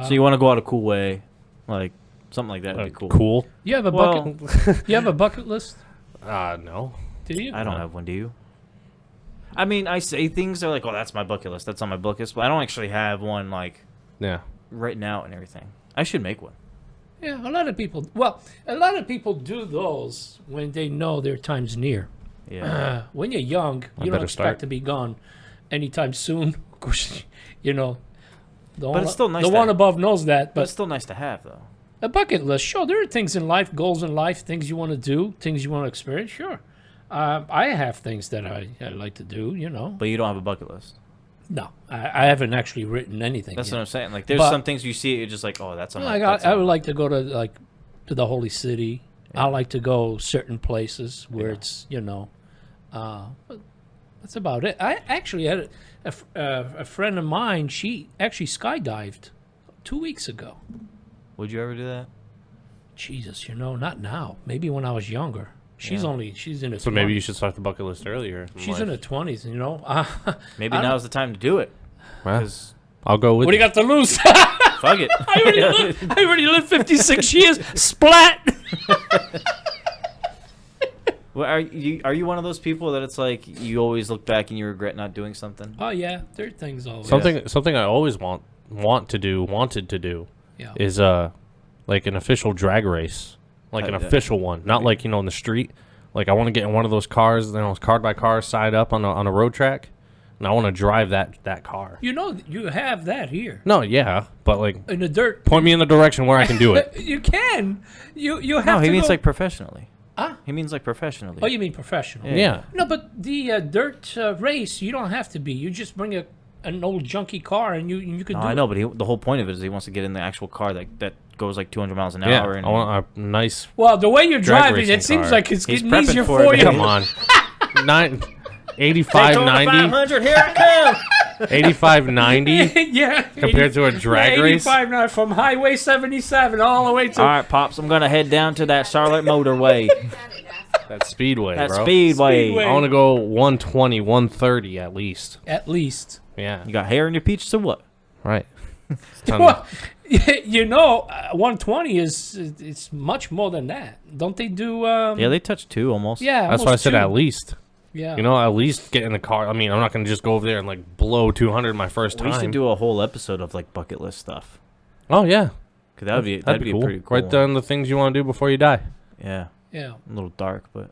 S2: So you want to go out a cool way, like something like that would be cool.
S4: cool.
S3: You have a
S2: Well,
S3: bucket. You have a bucket list?
S4: No.
S3: Do you?
S2: I don't have one. Do you? I mean, I say things. They're like, "Oh, that's my bucket list. That's on my bucket list." But I don't actually have one like
S4: Yeah.
S2: written out and everything. I should make one.
S3: Yeah, a lot of people. Well, a lot of people do those when they know their time's near.
S2: Yeah.
S3: When you're young,
S4: I
S3: you don't
S4: better
S3: expect
S4: start.
S3: to be gone anytime soon. Of course, you know. The
S2: But it's still nice
S3: The
S2: to
S3: one
S2: have.
S3: above knows that.
S2: But
S3: But
S2: it's still nice to have, though.
S3: a bucket list, sure. There are things in life, goals in life, things you want to do, things you want to experience. Sure. I have things that I like to do. You know.
S2: But you don't have a bucket list.
S3: No, I haven't actually written anything.
S2: That's
S3: yet.
S2: what I'm saying. Like, there's
S3: But-
S2: some things you see, you're just like, "Oh, that's on my."
S3: Like
S2: that's
S3: I
S2: on
S3: would
S2: my-"
S3: like to go to the holy city. I like to go certain places where
S2: Yeah.
S3: it's but that's about it. I actually had a friend of mine. She actually skydived 2 weeks ago.
S2: Would you ever do that?
S3: Jesus, not now. Maybe when I was younger. She's in her 20s.
S4: So maybe you should start the bucket list earlier.
S3: She's in her 20s, you know.
S2: Maybe now's the time to do it.
S4: Well,
S2: 'Cause
S4: I'll go with
S3: What do you got to lose?
S2: fuck it.
S3: I already lived 56 years. Splat.
S2: Well, are you one of those people that it's like you always look back and you regret not doing something?
S3: Oh yeah, there are things always.
S4: Something I always wanted to do
S3: Yeah.
S4: is like an official drag race, like an official one, not like in the street. Like I want to get in one of those cars, car by car, side up on a road track, and I want to drive that car.
S3: You know, you have that here
S4: No, yeah, but like
S3: in the dirt.
S4: point me in the direction where I can do it.
S3: You can. You have
S2: No,
S3: to
S2: he means
S3: go.
S2: like professionally.
S3: Ah?
S2: He means like professionally.
S3: Oh, you mean professional?
S4: Yeah.
S3: No, but the dirt race, you don't have to be. You just bring an old junky car and you can
S2: No,
S3: do
S2: I
S3: it.
S2: know, but the whole point of it is he wants to get in the actual car that goes like 200 miles an
S4: Yeah,
S2: hour. And
S4: I want a nice.
S3: Well, the way you're
S4: Drag
S3: driving,
S4: racing
S3: it seems
S4: car.
S3: like it's
S2: He's
S3: getting
S2: prepping
S3: easier
S2: for
S3: for
S2: it.
S3: you.
S4: Come on, 85, 90,
S2: here it comes.
S4: 85, 90
S3: Yeah.
S4: compared to a drag race.
S3: 85 now from Highway 77 all the way to
S2: All right, pops, I'm gonna head down to that Charlotte motorway.
S4: That speedway,
S2: That
S4: bro.
S2: speedway.
S3: Speedway.
S4: I want to go 120, 130 at least.
S3: at least.
S4: Yeah,
S2: You got hair in your peaches or what?
S4: right. It's time
S3: Well, 120 it's much more than that. Don't they do?
S2: Yeah, they touch two almost.
S3: Yeah,
S4: That's why I
S3: almost
S4: said
S3: two.
S4: at least.
S3: Yeah.
S4: At least get in the car. I mean, I'm not going to just go over there and like blow 200 my first
S2: We
S4: time.
S2: used to do a whole episode of like bucket list stuff.
S4: Oh yeah,
S2: 'Cause that'd be
S4: cool.
S2: pretty cool.
S4: Write down the things you want to do before you die.
S2: Yeah,
S3: Yeah.
S2: a little dark, but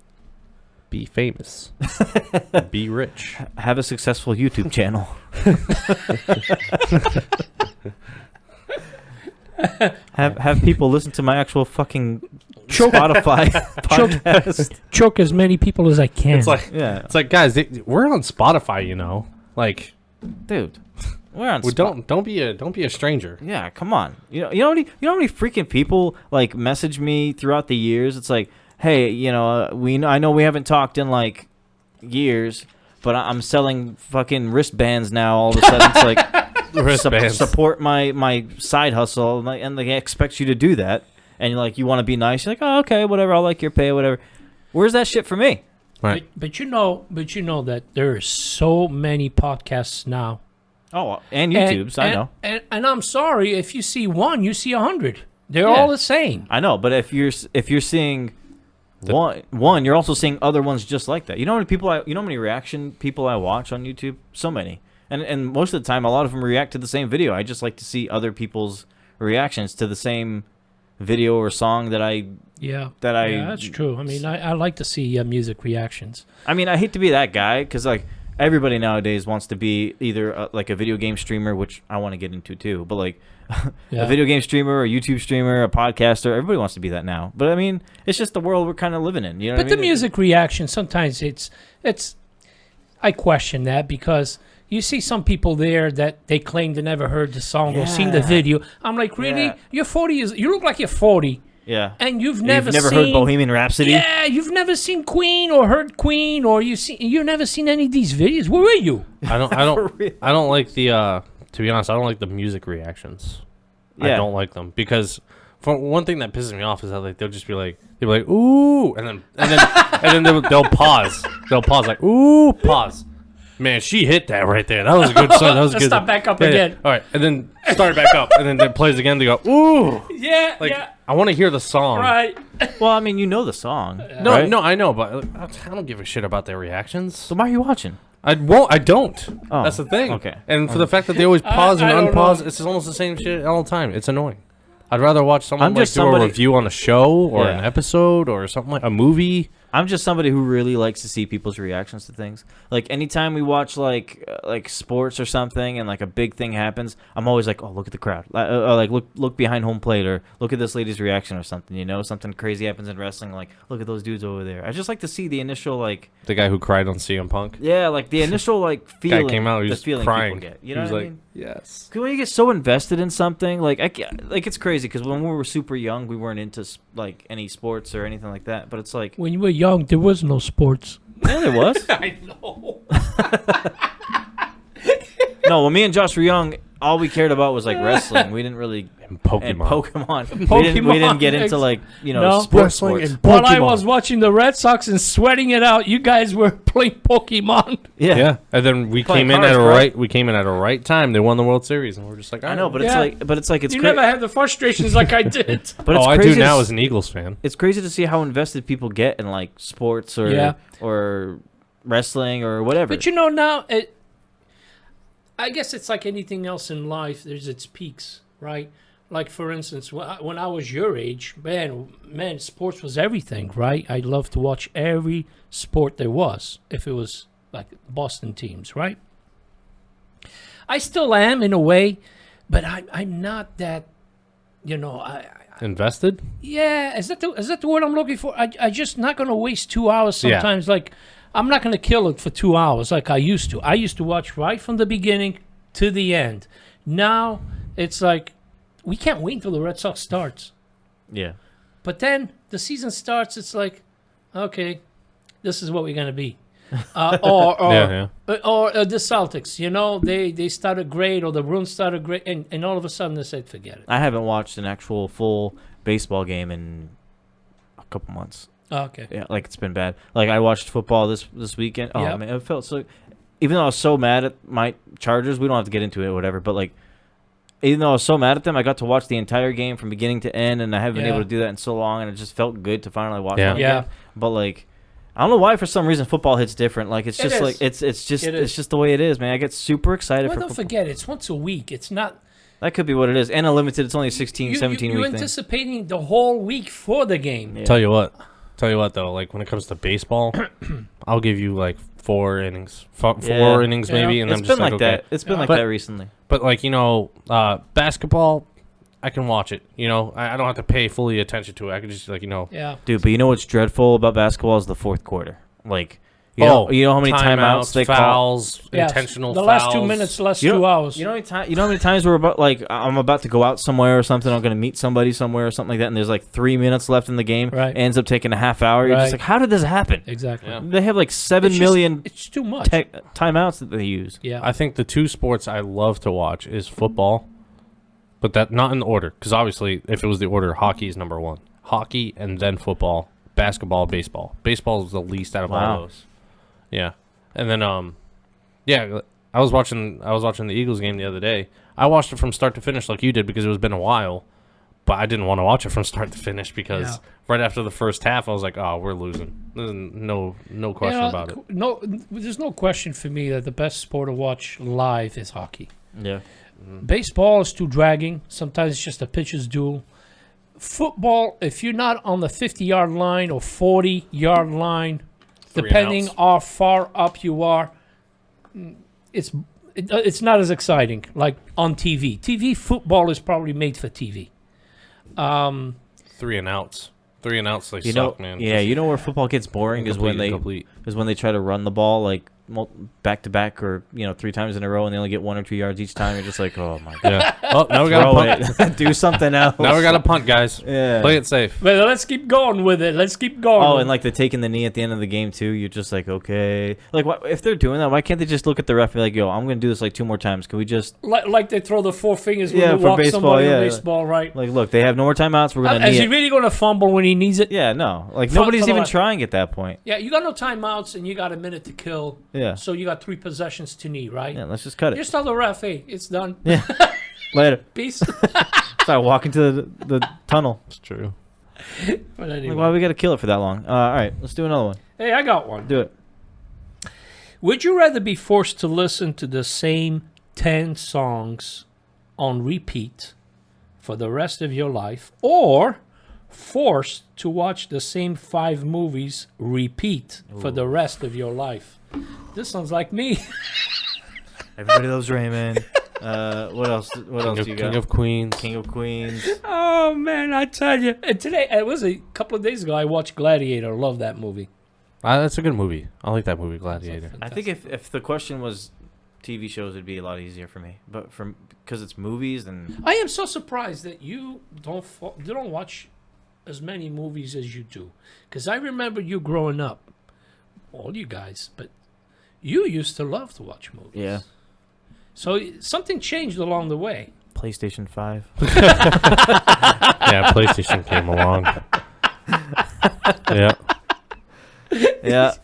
S4: Be famous. Be rich.
S2: have a successful YouTube channel. have people listen to my actual fucking Spotify podcast.
S3: Choke as many people as I can.
S4: It's like guys, we're on Spotify. Like,
S2: Dude, we're on.
S4: don't be a stranger.
S2: Yeah, come on. You know how many freaking people like message me throughout the years. It's like, hey, I know we haven't talked in like years, but I'm selling fucking wristbands now. All of a sudden, it's like
S4: Wristbands.
S2: support my side hustle, and they expect you to do that. And you're like, you want to be nice. You're like, oh, okay, whatever. I'll like your pay, whatever. Where's that shit for me?
S4: Right.
S3: but you know that there are so many podcasts now.
S2: Oh, and YouTube's. I know.
S3: And I'm sorry if you see one, you see 100. They're
S2: Yeah.
S3: all the same.
S2: I know, but if you're seeing one, you're also seeing other ones just like that. You know how many people how many reaction people I watch on YouTube? So many. And most of the time a lot of them react to the same video. I just like to see other people's reactions to the same video or song
S3: Yeah,
S2: yeah,
S3: that's true. I mean, I like to see music reactions.
S2: I mean, I hate to be that guy cuz like everybody nowadays wants to be either like a video game streamer, which I want to get into too, but like
S3: Yeah.
S2: a video game streamer, a YouTube streamer, a podcaster, everybody wants to be that now. But I mean, it's just the world we're kind of living in, you know
S3: But
S2: what I
S3: the
S2: mean?
S3: music reaction, sometimes it's I question that because you see some people there that they claim they never heard the song or seen the
S2: Yeah.
S3: video. I'm like, really?
S2: Yeah.
S3: You're 40 years. You look like you're 40,
S2: Yeah.
S3: and you've
S2: You've
S3: never
S2: never
S3: seen
S2: heard Bohemian Rhapsody?
S3: Yeah, you've never seen Queen or heard Queen or you've never seen any of these videos. Where were you?
S4: I don't
S2: real.
S4: I don't like the to be honest, I don't like the music reactions. I
S2: Yeah.
S4: don't like them because for one thing that pisses me off is that like they'll be like ooh and then they'll pause. They'll pause like ooh, pause. Man, she hit that right there. That was a good song. That was
S3: Let's
S4: good.
S3: start back up
S4: Yeah,
S3: again.
S4: yeah. All right, and then start back up, and then it plays again. They go ooh,
S3: Yeah,
S4: like
S3: yeah,
S4: I want to hear the song.
S3: right.
S2: Well, I mean, you know the song.
S4: No,
S2: right?
S4: no, I know, but I don't give a shit about their reactions.
S2: So why are you watching?
S4: I won't. I don't.
S2: Oh,
S4: That's the thing.
S2: okay.
S4: And for the fact that they always pause
S3: I
S4: and
S3: don't
S4: unpause,
S3: know.
S4: it's almost the same shit all the time. It's annoying. I'd rather watch someone
S2: I'm
S4: like
S2: just
S4: do
S2: somebody-
S4: a review on a show or
S2: Yeah.
S4: an episode or something like a movie.
S2: I'm just somebody who really likes to see people's reactions to things. Like anytime we watch like sports or something, and like a big thing happens, I'm always like, oh, look at the crowd. Like look behind home plate, or look at this lady's reaction or something. Something crazy happens in wrestling. Like look at those dudes over there. I just like to see the initial like
S4: The guy who cried on CM Punk.
S2: like the initial like feeling.
S4: Guy came out. He
S2: the
S4: was
S2: feeling
S4: crying.
S2: people get. You
S4: he
S2: know
S4: was
S2: what
S4: like,
S2: I mean?
S4: yes.
S2: 'Cause when you get so invested in something, like it's crazy. Because when we were super young, we weren't into like any sports or anything like that. But it's like,
S3: When you were young, there was no sports.
S2: yeah, there was.
S3: I know.
S2: No, when me and Josh were young, all we cared about was like wrestling. We didn't really
S4: And Pokemon.
S2: and Pokemon.
S3: Pokemon.
S2: We didn't get into like
S3: No.
S2: sports.
S3: While I was watching the Red Sox and sweating it out, you guys were playing Pokemon.
S2: Yeah.
S4: Yeah, and then we
S2: Playing
S4: came in
S2: cards,
S4: at a
S2: right?
S4: right. We came in at a right time. They won the World Series, and we're just like,
S2: I know, but
S3: Yeah.
S2: it's like it's
S3: You
S2: cra-
S3: never had the frustrations like I did.
S2: but it's
S4: oh, I
S2: crazy
S4: do now
S2: to
S4: as an Eagles fan.
S2: it's crazy to see how invested people get in like sports or
S3: Yeah.
S2: or wrestling or whatever.
S3: But now, I guess it's like anything else in life. There's its peaks, right? Like, for instance, when I was your age, man, sports was everything, right? I loved to watch every sport there was, if it was like Boston teams, right? I still am in a way, but I'm not that,
S4: Invested?
S3: yeah, is that the word I'm looking for? I just not going to waste 2 hours
S4: Yeah.
S3: sometimes. Like, I'm not going to kill it for 2 hours like I used to. I used to watch right from the beginning to the end. Now, it's like, we can't wait until the Red Sox starts.
S2: yeah.
S3: But then the season starts, it's like, okay, this is what we're going to be. Or the Celtics, they started great, or the Bruins started great, and all of a sudden they said, forget it.
S2: I haven't watched an actual full baseball game in a couple months.
S3: Okay.
S2: Yeah, like it's been bad. Like I watched football this weekend. Oh
S3: Yep.
S2: man, it felt so. Even though I was so mad at my Chargers, we don't have to get into it or whatever. But like, even though I was so mad at them, I got to watch the entire game from beginning to end, and I haven't been
S3: Yeah.
S2: able to do that in so long, and it just felt good to finally watch
S4: Yeah.
S2: one
S3: Yeah.
S2: again. But like, I don't know why for some reason football hits different. Like it's
S3: It
S2: just
S3: is.
S2: like it's
S3: It is.
S2: just the way it is, man. I get super excited
S3: Well,
S2: for
S3: don't
S2: football.
S3: forget, it's once a week. It's not.
S2: That could be what it is. And unlimited, it's only a 16, 17
S3: you're
S2: week thing.
S3: anticipating the whole week for the game.
S2: Yeah.
S4: Tell you what though, like when it comes to baseball, I'll give you like 4 innings, four
S2: Yeah.
S4: innings
S3: Yeah.
S4: maybe, and
S2: It's
S4: I'm
S2: been
S4: just
S2: like
S4: like, okay.
S2: that. It's been like
S4: But-
S2: that recently.
S4: But like basketball, I can watch it. I don't have to pay fully attention to it. I can just
S3: Yeah.
S2: Dude, but you know what's dreadful about basketball is the fourth quarter. Like, you know how many timeouts they call?
S4: fouls,
S3: Yes.
S4: intentional
S3: The
S4: fouls.
S3: last 2 minutes, last
S2: You know-
S3: 2 hours.
S2: You know how many times we're about like I'm about to go out somewhere or something. I'm gonna meet somebody somewhere or something like that, and there's like 3 minutes left in the game.
S3: Right.
S2: Ends up taking a half hour. You're
S3: Right.
S2: just like, how did this happen?
S3: Exactly.
S4: Yeah.
S2: They have like 7
S3: It's
S2: million
S3: It's too much.
S2: timeouts that they use.
S3: Yeah.
S4: I think the 2 sports I love to watch is football, but that not in the order. Because obviously, if it was the order, hockey is number 1. Hockey and then football, basketball, baseball. Baseball is the least out of
S2: Wow.
S4: all those. Yeah, and then I was watching the Eagles game the other day. I watched it from start to finish like you did because it was been a while, but I didn't want to watch it from start to finish because right after the first half I was like, oh, we're losing. There's no question about it.
S3: No, there's no question for me that the best sport to watch live is hockey.
S2: Yeah.
S3: Baseball is too dragging. Sometimes it's just a pitcher's duel. Football, if you're not on the 50-yard line or 40-yard line,
S4: 3 and
S3: depending
S4: outs.
S3: how far up you are, it's not as exciting like on TV. TV football is probably made for TV.
S4: 3 and outs. 3 and outs, they
S2: You
S4: suck,
S2: know,
S4: man.
S2: yeah. You know where football gets boring is when
S4: Incomplete.
S2: they try to run the ball like back to back or 3 times in a row and they only get 1 or 2 yards each time. You're just like, oh my god.
S4: Yeah. Oh, now we got
S2: Throw
S4: to punt.
S2: it. Do something else.
S4: Now we got to punt, guys.
S2: Yeah.
S4: Play it safe.
S3: But let's keep going with it. Let's keep going.
S2: Oh, and like the taking the knee at the end of the game too. You're just like, okay, like if they're doing that, why can't they just look at the ref and be like, yo, I'm gonna do this like 2 more times. Can we just
S3: like they throw the 4 fingers when
S2: Yeah,
S3: they
S2: for
S3: walk
S2: baseball,
S3: somebody
S2: yeah.
S3: in baseball, right?
S2: like look? They have no more timeouts. We're gonna
S3: Is
S2: knee
S3: he
S2: it.
S3: really going to fumble when he needs it?
S2: Yeah, no. Like
S3: For
S2: nobody's
S3: the
S2: even
S3: left.
S2: trying at that point.
S3: Yeah, you got no timeouts and you got a minute to kill.
S2: Yeah.
S3: So you got 3 possessions to knee, right?
S2: Yeah. Let's just cut it.
S3: Just tell the ref, hey, it's done.
S2: Yeah. Later.
S3: Peace.
S2: Start walking to the tunnel.
S4: It's true.
S3: But
S2: Like,
S3: anyway.
S2: why we gotta kill it for that long? All right, let's do another one.
S3: Hey, I got one.
S2: Do it.
S3: Would you rather be forced to listen to the same 10 songs on repeat for the rest of your life, or forced to watch the same 5 movies repeat for the rest of your life? This sounds like me.
S2: Everybody loves Raymond. What else? What else do you got?
S4: King of Queens.
S2: King of Queens.
S3: Oh man, I tell you. And today, it was a couple of days ago, I watched Gladiator. Love that movie.
S4: That's a good movie. I like that movie, Gladiator.
S2: I think if the question was TV shows, it'd be a lot easier for me. But because it's movies and
S3: I am so surprised that you don't watch as many movies as you do. Because I remember you growing up, all you guys, but you used to love to watch movies.
S2: yeah,
S3: So something changed along the way.
S2: PlayStation 5.
S4: Yeah, PlayStation came along. Yeah.
S2: Yeah.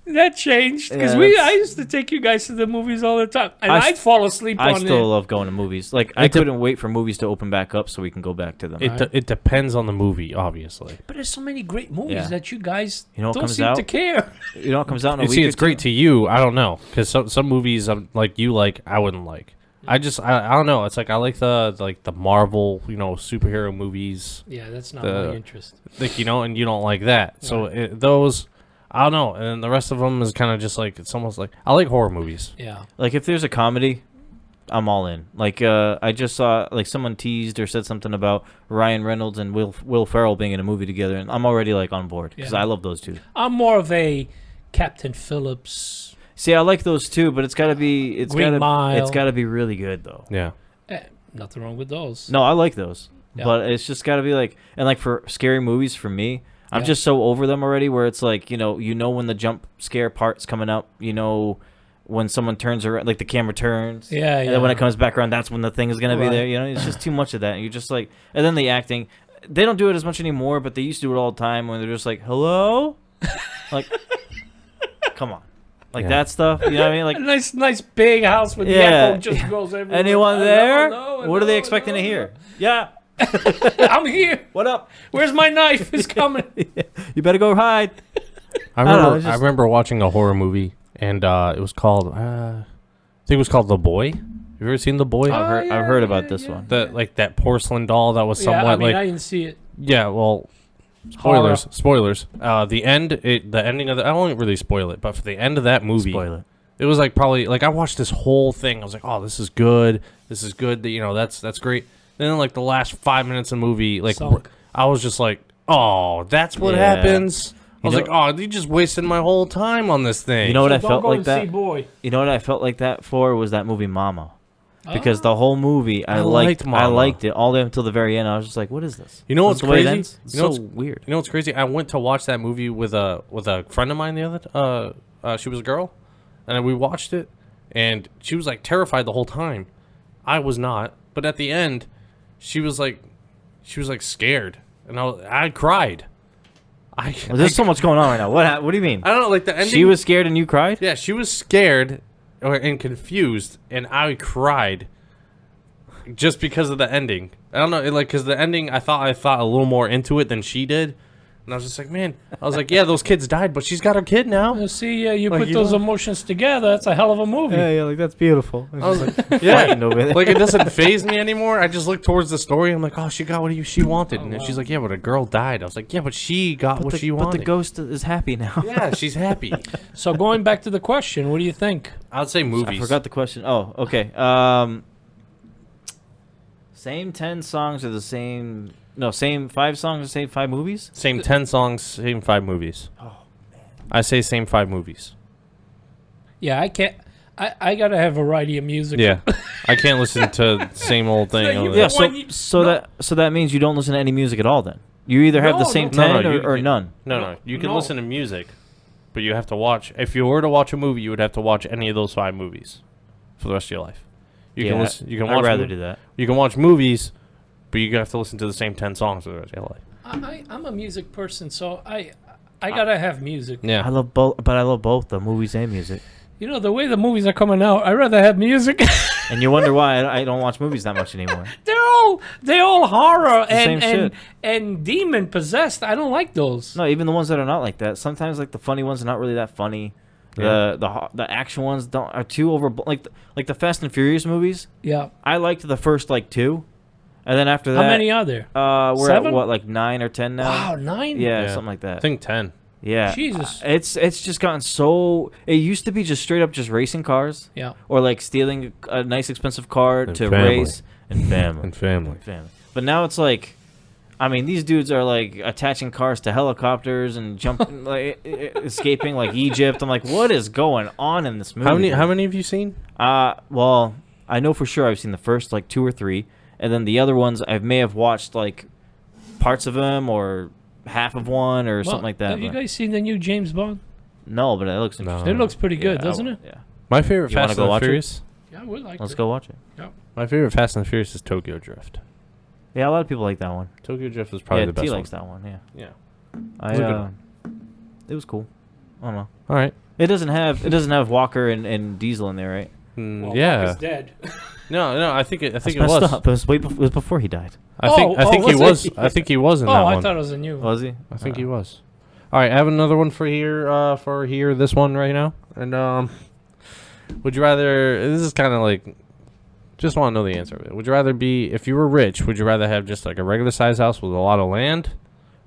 S3: That changed because
S2: Yeah,
S3: I used to take you guys to the movies all the time, and
S2: I
S3: I'd fall asleep
S2: I
S3: on
S2: still
S3: it.
S2: love going to movies. Like, I couldn't wait for movies to open back up so we can go back to them.
S4: It depends on the movie, obviously.
S3: But there's so many great movies
S2: Yeah.
S3: that you guys
S2: You know what
S3: don't
S2: comes
S3: seem
S2: out?
S3: to care.
S2: You know what comes out in a
S4: You
S2: week
S4: see,
S2: or
S4: it's great
S2: two?
S4: to you. I don't know, because some movies like you like, I wouldn't like. I don't know. It's like I like the Marvel, superhero movies,
S3: Yeah, that's not
S4: The-
S3: my interest.
S4: like and you don't like that. So those, I don't know. And then the rest of them is kind of just like it's almost like I like horror movies.
S3: Yeah.
S2: Like, if there's a comedy, I'm all in. Like, I just saw, like, someone teased or said something about Ryan Reynolds and Will Ferrell being in a movie together, and I'm already, like, on board because
S3: Yeah.
S2: I love those two.
S3: I'm more of a Captain Phillips.
S2: See, I like those too, but it's gotta be
S3: Green Mile.
S2: it's gotta be really good though.
S4: Yeah.
S3: Nothing wrong with those.
S2: No, I like those,
S3: Yeah.
S2: but it's just gotta be like, and like for scary movies, for me, I'm
S3: Yeah.
S2: just so over them already. Where it's like, when the jump scare part's coming up, when someone turns around, like the camera turns,
S3: Yeah,
S2: and then when it comes back around, that's when the thing is gonna be
S3: Right.
S2: there. It's just too much of that. And you're just like, and then the acting, they don't do it as much anymore, but they used to do it all the time when they're just like, hello, like, come on. Like
S4: Yeah.
S2: that stuff, you know what I mean? Like,
S3: A nice big house with the
S2: Yeah.
S3: echo just goes everywhere.
S2: anyone
S3: Hello,
S2: there?
S3: hello,
S2: What are they
S3: hello,
S2: expecting to
S3: hello,
S2: hear? Yeah.
S3: hello. I'm here.
S2: What up?
S3: Where's my knife? It's coming.
S2: You better go hide.
S4: I
S2: don't know,
S4: remember.
S2: it's
S4: I
S2: just-
S4: remember watching a horror movie, and it was called. I think it was called The Boy. Have you ever seen The Boy?
S2: I've heard about this one.
S4: That porcelain doll that was somewhat
S3: Yeah, I mean,
S4: like.
S3: I didn't see it.
S4: Yeah, well, spoilers. The ending of I won't really spoil it, but for the end of that movie,
S2: Spoil it.
S4: it was like probably like I watched this whole thing. I was like, oh, this is good. That's great. Then like the last 5 minutes of the movie, like
S3: Sunk.
S4: I was just like, oh, that's what
S2: Yeah.
S4: happens. I was
S2: You
S4: like, oh, you just wasted my whole time on this thing.
S2: You know what
S3: So
S2: I
S3: don't
S2: felt
S3: go
S2: like
S3: and
S2: that?
S3: See Boy.
S2: You know what I felt like that for was that movie Mama. Because
S3: Oh.
S2: the whole movie, I liked
S4: Mama.
S2: I liked it all the way until the very end. I was just like, what is this?
S4: You know
S2: This
S4: what's
S2: is the way it
S4: crazy?
S2: ends? It's
S4: You know
S2: so weird.
S4: You know what's crazy? I went to watch that movie with a friend of mine the other. She was a girl, and we watched it, and she was like terrified the whole time. I was not, but at the end, she was like scared, and I cried.
S2: Well, there's so much going on right now. What do you mean?
S4: I don't know, like the ending.
S2: She was scared and you cried?
S4: Yeah, she was scared and confused, and I cried just because of the ending. I don't know, because the ending, I thought a little more into it than she did, and I was just like, man, I was like, yeah, those kids died, but she's got her kid now.
S3: See, you
S4: Like,
S3: put
S4: you
S3: those
S4: know?
S3: emotions together. That's a hell of a movie.
S2: Yeah, like that's beautiful.
S4: I was like,
S2: Fighting over there.
S4: like it doesn't phase me anymore. I just look towards the story. I'm like, oh, she got what she wanted, and then she's like, yeah, but a girl died. I was like, yeah, but she got what she wanted.
S2: But the ghost is happy now.
S4: Yeah, she's happy.
S3: So going back to the question, what do you think?
S4: I'd say movies.
S2: I forgot the question. Oh, okay. Same 10 songs or the same... No, same 5 songs or same 5 movies?
S4: Same 10 songs, same 5 movies.
S2: Oh, man.
S4: I say same 5 movies.
S3: Yeah, I can't. I gotta have variety of music.
S4: Yeah, I can't listen to same old thing.
S3: So you-
S4: over
S2: Yeah,
S4: there.
S2: so that means you don't listen to any music at all then? You either have the
S3: No,
S2: same
S3: no.
S2: 10
S4: No, you
S2: or
S4: can-
S2: none?
S4: No, you can
S3: No.
S4: listen to music, but you have to watch. If you were to watch a movie, you would have to watch any of those 5 movies for the rest of your life. You can listen. You can watch.
S2: I'd rather do that.
S4: You can watch movies, but you have to listen to the same 10 songs for the rest of your life.
S3: I'm a music person, so I gotta have music.
S2: I
S4: Yeah.
S2: love both, but I love both the movies and music.
S3: You know, the way the movies are coming out, I'd rather have music.
S2: And you wonder why I don't watch movies that much anymore.
S3: they're all horror
S2: the same
S3: and
S2: shit.
S3: and demon possessed. I don't like those.
S2: No, even the ones that are not like that. Sometimes like the funny ones are not really that funny.
S4: Yeah.
S2: The action ones are too over, like the Fast and Furious movies.
S3: Yeah.
S2: I liked the first like 2, and then after that,
S3: How many are there?
S2: We're
S3: 7?
S2: at what, like 9 or 10 now?
S3: Wow, 9.
S2: Yeah,
S4: Yeah.
S2: something like that.
S4: I think 10.
S2: Yeah,
S3: Jesus.
S2: It's just gotten so. It used to be just straight up just racing cars,
S3: Yeah.
S2: or like stealing a nice expensive car
S4: And
S2: to
S4: family.
S2: race and family.
S4: And family.
S2: Family. But now it's like, I mean, these dudes are like attaching cars to helicopters and jumping, like escaping like Egypt. I'm like, what is going on in this movie?
S4: How many have you seen?
S2: Well, I know for sure I've seen the first like 2 or 3, and then the other ones I may have watched like parts of them or half of one or something like that.
S3: Have you
S2: but-
S3: guys seen the new James Bond?
S2: No, but it looks interesting.
S3: It looks pretty good,
S2: Yeah,
S3: doesn't it?
S2: Yeah.
S4: My favorite
S2: You wanna
S4: Fast
S2: go
S4: and
S2: watch it?
S4: Furious.
S3: Yeah, I would like
S2: Let's
S3: to.
S2: go watch it.
S4: My favorite Fast and the Furious is Tokyo Drift.
S2: Yeah, a lot of people like that one.
S4: Tokyo Drift is probably
S2: yeah,
S4: the best
S2: T
S4: one.
S2: likes that one. Yeah.
S4: Yeah.
S2: I
S4: It was a good one.
S2: it was cool. I don't know.
S4: All right.
S2: It doesn't have Walker and Diesel in there, right?
S3: Well,
S4: yeah.
S3: Walker's dead.
S4: No, I think it
S2: That's
S4: was.
S2: messed up. It was it was before he died.
S4: I think he
S3: was
S4: was.
S3: it?
S4: I think he was in that
S3: Oh, I
S4: one.
S3: thought it was a new one.
S2: Was he?
S4: I think he was. All right, I have another one for here. This one right now, and would you rather? This is kind of like, just want to know the answer of it. Would you rather be, if you were rich, would you rather have just like a regular size house with a lot of land,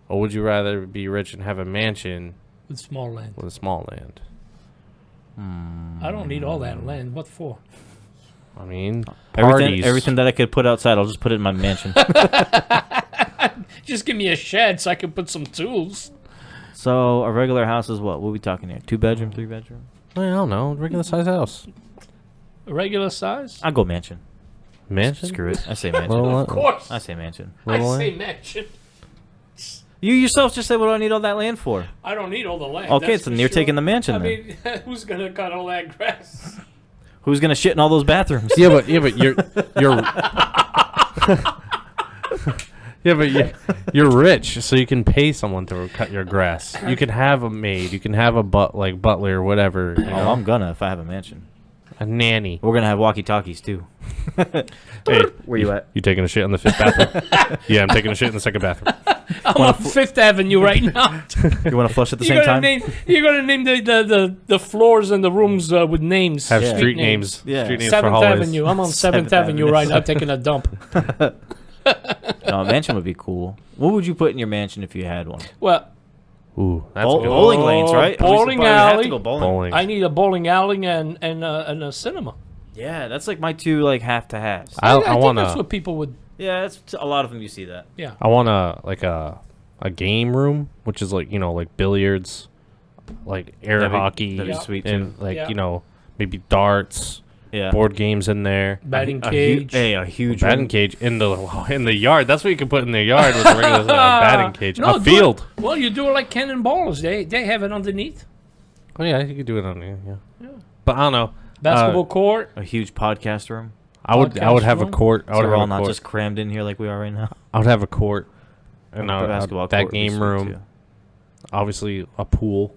S4: or would you rather be rich and have a mansion
S3: With small land.
S4: with a small land?
S3: I don't need all that land. What for?
S4: I mean, parties.
S2: Everything that I could put outside, I'll just put it in my mansion.
S3: Just give me a shed so I can put some tools.
S2: So a regular house is what? What are we talking here? 2-bedroom, 3-bedroom?
S4: I don't know, regular size house,
S3: A regular size?
S2: I'll go mansion.
S4: mansion.
S2: Screw it. I say mansion.
S4: Well,
S3: Of course.
S2: I say mansion.
S3: I
S4: Little
S3: say
S4: land?
S3: mansion.
S2: You yourself just said, what do I need all that land for?
S3: I don't need all the land.
S2: Okay,
S3: that's
S2: so
S3: for
S2: you're
S3: sure.
S2: taking the mansion
S3: I
S2: then.
S3: mean, who's gonna cut all that grass?
S2: Who's going to shit in all those bathrooms?
S4: Yeah, but you're yeah, but you're rich, so you can pay someone to cut your grass. You can have a maid, you can have a butler or whatever. You
S2: Oh,
S4: know?
S2: I'm gonna if I have a mansion.
S4: A nanny.
S2: We're gonna have walkie-talkies too.
S4: Hey,
S2: Where you at?
S4: you taking a shit in the fifth bathroom? Yeah, I'm taking a shit in the second bathroom.
S3: I'm on Fifth Avenue right now.
S2: You want to flush at the
S3: You're
S2: same
S3: gonna
S2: time?
S3: you're gonna name the floors and the rooms with names.
S4: Have
S2: Yeah.
S4: street names.
S2: Yeah.
S4: Street names for
S3: Seventh
S4: hallways.
S3: Avenue. I'm on 7th
S2: Seventh
S3: Avenue
S2: Avenue.
S3: right now taking a dump.
S2: No, a mansion would be cool. What would you put in your mansion if you had one?
S3: Well,
S4: Ooh, that's a good one.
S2: Bowling lanes, right?
S3: Bowling
S2: We have
S3: alley.
S2: to go bowling.
S4: Bowling.
S3: I need a bowling alley and a cinema.
S2: Yeah, that's like my two like have to haves.
S4: I
S3: think
S4: want
S3: that's
S4: to.
S3: what people would.
S2: Yeah, that's a lot of them. You see that.
S3: Yeah.
S4: I want a game room, which is like like billiards, like air
S2: That'd be-
S4: hockey,
S2: that'd be sweet too.
S4: and like
S3: Yeah.
S4: maybe darts,
S2: Yeah.
S4: board games in there.
S3: Batting
S2: A
S3: cage.
S2: a huge
S4: Batting
S2: room.
S4: cage in the yard. That's what you can put in the yard with a regular batting cage.
S3: No,
S4: A
S3: do
S4: field.
S3: it- well, you do it like cannonballs. They have it underneath.
S4: Oh yeah, you could do it on there. Yeah. But I don't know.
S3: Basketball court.
S2: A huge podcast room.
S4: I would
S3: Podcast
S4: have a
S3: room?
S4: court. I
S2: So
S4: would
S2: we're
S4: have
S2: all
S4: a
S2: not
S4: court.
S2: just crammed in here like we are right now.
S4: I would have a court. And
S2: A basketball
S4: that
S2: court would be
S4: game
S2: sweet,
S4: room.
S2: too.
S4: Obviously a pool.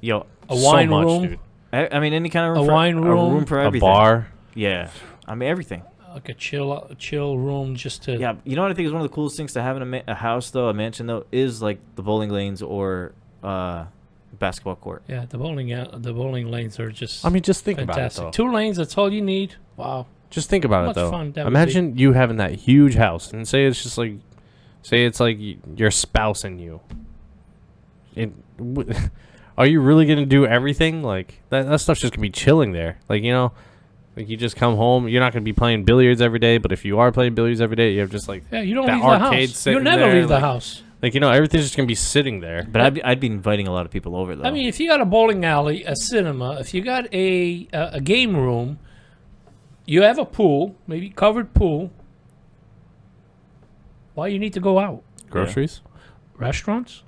S2: Yo,
S3: A
S4: so
S3: wine
S4: much,
S3: room.
S4: dude.
S2: I mean any kind of room
S3: A
S2: for,
S3: wine
S2: a
S3: room.
S2: room for
S4: A
S2: everything.
S4: bar.
S2: Yeah, I mean everything.
S3: Like a chill room just to.
S2: Yeah, you know what I think is one of the coolest things to have in a house though, a mansion though, is like the bowling lanes or basketball court.
S3: Yeah, the bowling lanes are just.
S4: I mean, just think
S3: fantastic.
S4: about it though.
S3: 2 lanes. That's all you need. Wow.
S4: Just think about it
S3: Much
S4: though.
S3: fun that would
S4: Imagine you having that huge house, and say it's just like, say it's like your spouse and you. Are you really gonna do everything? Like that stuff's just gonna be chilling there. Like like you just come home. You're not gonna be playing billiards every day, but if you are playing billiards every day, you have just like
S3: Yeah, you don't
S4: that
S3: leave the
S4: arcade
S3: house. You
S4: sitting
S3: never
S4: there,
S3: leave the
S4: like-
S3: house.
S4: like everything's just gonna be sitting there.
S2: But I'd be inviting a lot of people over though.
S3: I mean, if you got a bowling alley, a cinema, if you got a game room, you have a pool, maybe covered pool. Why you need to go out?
S4: Groceries.
S3: Restaurants?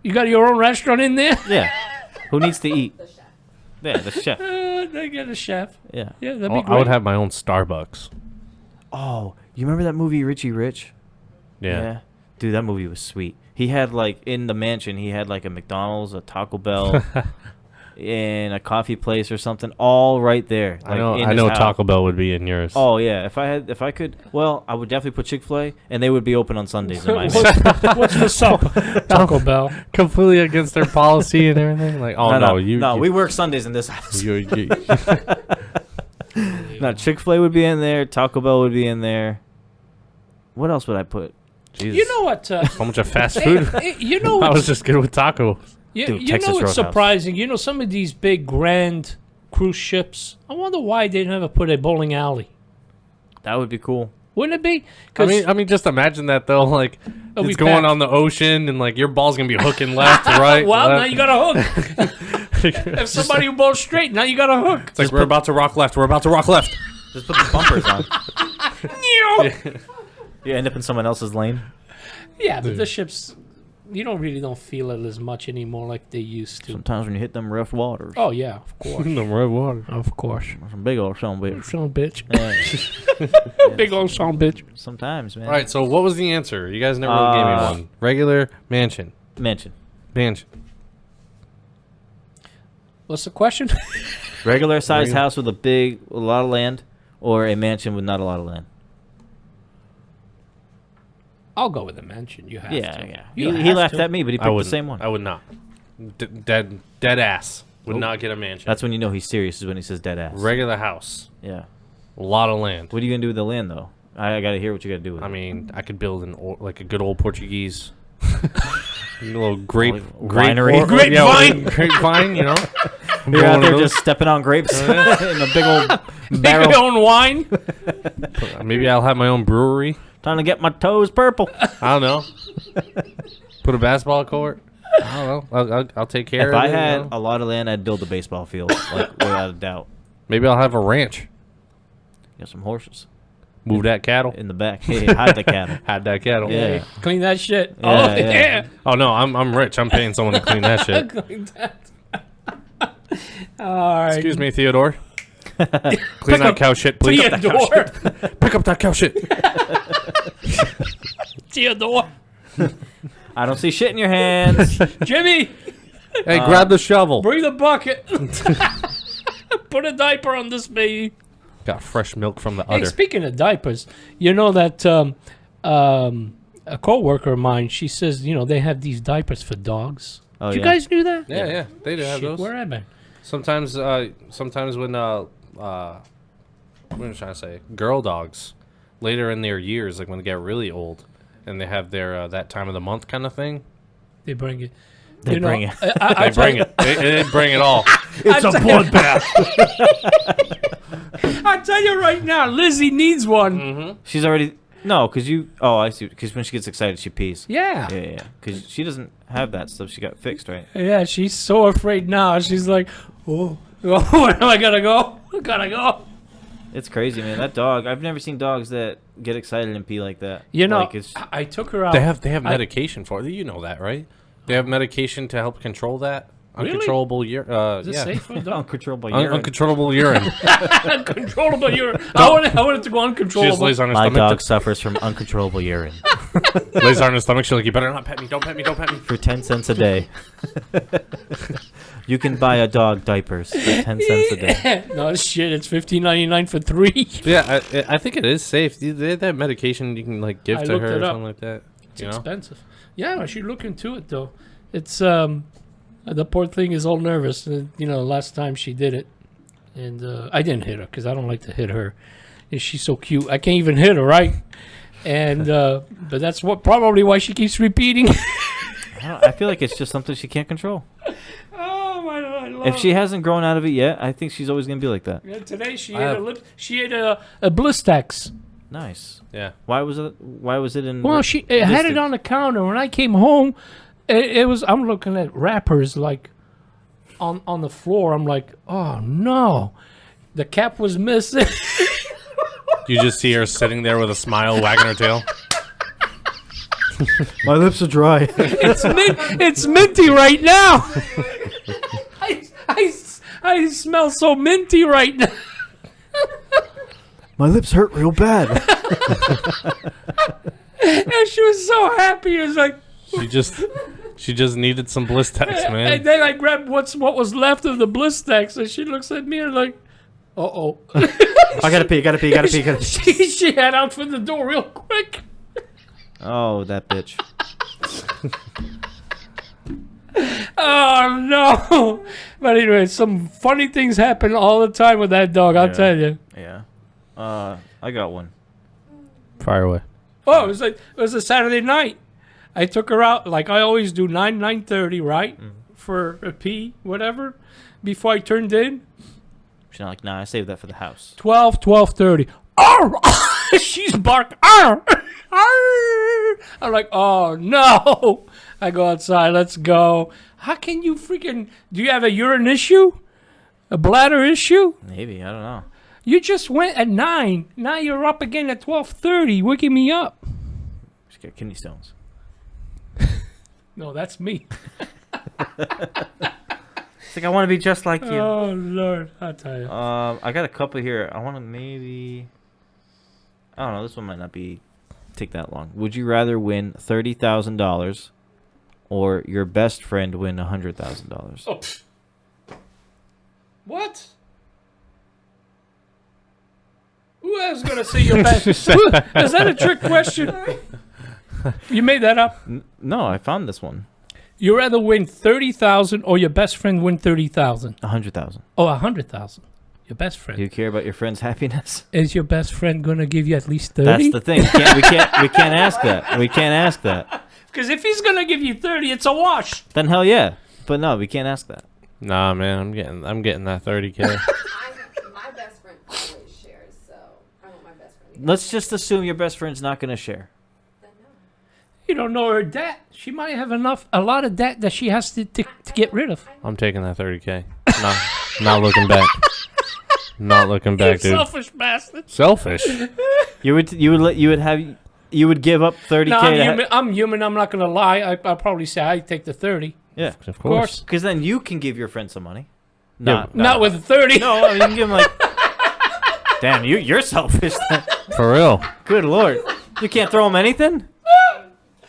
S3: You got your own restaurant in there?
S2: yeah, who needs to eat?
S1: The chef.
S2: Yeah, the chef.
S3: They get a chef.
S2: Yeah.
S3: Yeah, that'd be great.
S4: I would have my own Starbucks.
S2: Oh, you remember that movie Richie Rich?
S4: Yeah.
S2: Dude, that movie was sweet. He had like in the mansion, he had like a McDonald's, a Taco Bell, and a coffee place or something, all right there. Like,
S4: I
S2: in his
S4: know
S2: house.
S4: Taco Bell would be in yours.
S2: Oh yeah, if I could, well, I would definitely put Chick-fil-A, and they would be open on Sundays in my mansion.
S3: What's for supper? Taco Bell.
S4: Completely against their policy and everything. Like, oh no,
S2: we work Sundays in this house.
S4: you
S2: No, Chick-fil-A would be in there, Taco Bell would be in there. What else would I put?
S4: Jesus.
S3: You know what?
S4: So much of fast food.
S3: You know
S4: I
S3: what?
S4: was just good with tacos.
S2: Dude,
S3: You
S2: Texas
S3: know what's
S2: Roadhouse.
S3: surprising? You know some of these big grand cruise ships. I wonder why they never put a bowling alley.
S2: That would be cool.
S3: Wouldn't it be?
S4: I mean, just imagine that though. Like,
S3: we
S4: it's going
S3: packed.
S4: on the ocean, and like your ball's gonna be hooking left, right.
S3: well, now
S4: left.
S3: you got a hook. If somebody who bowls straight, now you got a hook.
S4: It's like we're about to rock left. We're about to rock left.
S2: Just put the bumpers on. You end up in someone else's lane.
S3: Yeah, but the ships you don't feel it as much anymore like they used to.
S2: Sometimes when you hit them rough waters.
S3: Oh yeah, of course.
S4: The red water.
S3: Of course.
S2: Some big old son of a bitch.
S3: Son bitch.
S2: Yeah.
S3: Big old son bitch.
S2: Sometimes, man.
S4: All right, so what was the answer? You guys never really gave me one. Regular, mansion.
S2: Mansion.
S3: What's the question?
S2: Regular sized
S4: Regular.
S2: house with a lot of land, or a mansion with not a lot of land.
S3: I'll go with the mansion. You have to.
S2: Yeah.
S3: You
S2: He
S3: have
S2: laughed
S3: to.
S2: at me, but he
S4: I
S2: picked the
S4: wouldn't.
S2: same one.
S4: I would not. Dead ass. Would
S2: Nope.
S4: not get a mansion.
S2: That's when you know he's serious, is when he says dead ass.
S4: Regular house.
S2: Yeah.
S4: A lot of land.
S2: What are you going to do with the land, though? I got to hear what you got to do with
S4: I
S2: it.
S4: mean, I could build like a good old Portuguese little grape
S2: Winery.
S4: grapevine, you know.
S2: You're out
S4: One of
S2: there
S4: those.
S2: just stepping on grapes in a big old
S3: Make
S2: barrel.
S3: your own wine.
S4: Maybe I'll have my own brewery.
S2: Time to get my toes purple.
S4: I don't know. Put a basketball court. I don't know. I'll take care
S2: If
S4: of it.
S2: I had
S4: you know?
S2: a lot of land, I'd build a baseball field, like without a doubt.
S4: Maybe I'll have a ranch.
S2: Got some horses
S4: Move that cattle.
S2: in the back. Hey, hide the cattle.
S4: Hide that cattle.
S2: Yeah.
S3: Clean that shit.
S2: Yeah,
S3: oh
S2: yeah.
S3: yeah.
S4: Oh no, I'm rich. I'm paying someone to clean that shit.
S3: Clean that. All right.
S4: Excuse me, Theodore. Clean that cow shit, please.
S3: Theodore.
S4: Pick up that cow shit.
S3: Theodore.
S2: I don't see shit in your hands.
S3: Jimmy,
S4: Hey, grab the shovel.
S3: bring the bucket. Put a diaper on this baby.
S4: Got fresh milk from the
S3: Hey,
S4: udder.
S3: speaking of diapers, you know that a coworker of mine, she says, they have these diapers for dogs.
S2: Oh,
S3: you
S2: yeah.
S3: guys knew that?
S4: Yeah, they do have
S3: Shit,
S4: those.
S3: where am I?
S4: Sometimes when what am I trying to say? Girl dogs, later in their years, like when they get really old, and they have their that time of the month kind of thing.
S3: They bring it.
S2: They bring it.
S3: I
S4: They bring it. They bring it all.
S2: It's a bloodbath.
S3: I tell you right now, Lizzie needs one.
S4: Mm-hmm.
S2: She's already... No, because you... Oh, I see. Because when she gets excited, she pees.
S3: Yeah.
S2: Yeah. Because she doesn't have that stuff. She got fixed, right?
S3: Yeah, she's so afraid now. She's like, oh, I gotta go. I gotta go.
S2: It's crazy, man. That dog... I've never seen dogs that get excited and pee like that.
S3: You know,
S2: Like, it's,
S3: I took her out.
S4: They have medication for it. You know that, right? They have medication to help control that.
S3: Really?
S4: Uncontrollable urine.
S3: Is it
S4: Yeah.
S3: safe for a dog?
S2: uncontrollable urine.
S4: Uncontrollable urine.
S3: Uncontrollable urine. I wanted to go
S4: She
S3: uncontrollable.
S4: just lays on her
S2: My
S4: stomach.
S2: dog suffers from uncontrollable urine.
S4: Lays on her stomach. She's like, "You better not pet me. Don't pet me. Don't pet me."
S2: For 10 cents a day. You can buy a dog diapers for 10 cents a day.
S3: No shit, it's $15.99 for 3.
S4: Yeah, I think it is safe. They have that medication you can like give
S3: I
S4: to
S3: looked
S4: her or
S3: it up.
S4: something like that.
S3: It's
S4: You know?
S3: expensive. Yeah, I should look into it though. It's the poor thing is all nervous. Last time she did it, and I didn't hit her because I don't like to hit her. And she's so cute, I can't even hit her, right? And but that's probably why she keeps repeating.
S2: I feel like it's just something she can't control.
S3: Oh my God! I love
S2: If she hasn't grown out of it yet, I think she's always going to be like that.
S3: Yeah, today she
S4: I
S3: ate
S4: have-
S3: a lip. She ate a Blistex.
S2: Nice.
S4: Yeah.
S2: Why was it in...
S3: Well, she had it on the counter. When I came home, it was. I'm looking at wrappers like on the floor. I'm like, oh no, the cap was missing.
S4: You just see her sitting there with a smile, wagging her tail.
S2: My lips are dry.
S3: It's minty right now. I smell so minty right now.
S2: My lips hurt real bad.
S3: And she was so happy. It was like,
S4: She just needed some Blistex, man.
S3: and then I grabbed what was left of the Blistex, and she looks at me and like, uh-oh.
S2: I gotta pee.
S3: She head out for the door real quick.
S2: Oh, that bitch.
S3: Oh no! But anyway, some funny things happen all the time with that dog. I'll
S2: Yeah.
S3: tell you.
S2: Yeah. I got one.
S4: Fire away.
S3: Oh, it was a Saturday night. I took her out like I always do, 9:30, right, for a pee, whatever. Before I turned in,
S2: She's not like, nah, I saved that for the house.
S3: 12:30. Arr! She's bark. Arr! Arr! I'm like, oh no! I go outside. Let's go. How can you freaking? Do you have a urine issue? A bladder issue?
S2: Maybe, I don't know.
S3: You just went at 9. Now you're up again at 12:30, waking me up.
S2: She's got kidney stones.
S3: No, that's me.
S2: It's like I want to be just like you.
S3: Oh Lord, I'll tell you.
S2: I got a couple here. I want to maybe. I don't know. This one might not take that long. Would you rather win $30,000 or your best friend win $100,000?
S3: Oh, pfft. What? Who else gonna say your best? Is that a trick question? You made that up.
S2: No, I found this one.
S3: You rather win 30,000 or your best friend win 30,000?
S2: 100,000.
S3: Oh, 100,000. Your best friend.
S2: Do you care about your friend's happiness?
S3: Is your best friend gonna give you at least 30?
S2: That's the thing. We can't ask that. We can't ask that.
S3: Because if he's gonna give you 30, it's a wash.
S2: Then hell yeah. But no, we can't ask that.
S4: Nah, man, I'm getting that 30K.
S1: My best friend always shares, so I want my best friend to get
S2: Let's just assume your best friend's not going to share.
S1: then no.
S3: You don't know her debt. She might have a lot of debt that she has to get rid of.
S4: I'm taking that 30K. Not looking back. Not looking back,
S3: You
S4: dude.
S3: selfish bastard.
S4: Selfish.
S2: You would give up 30K
S3: No,
S2: to
S3: I'm human. I'm not gonna lie. I'll probably say I take the 30.
S2: yeah,
S4: Of
S3: course.
S2: because then you can give your friend some money.
S4: Yeah,
S3: Not with the 30.
S2: No, I mean, you can give him like, damn, you're selfish. Then.
S4: For real.
S2: Good lord, you can't throw him anything.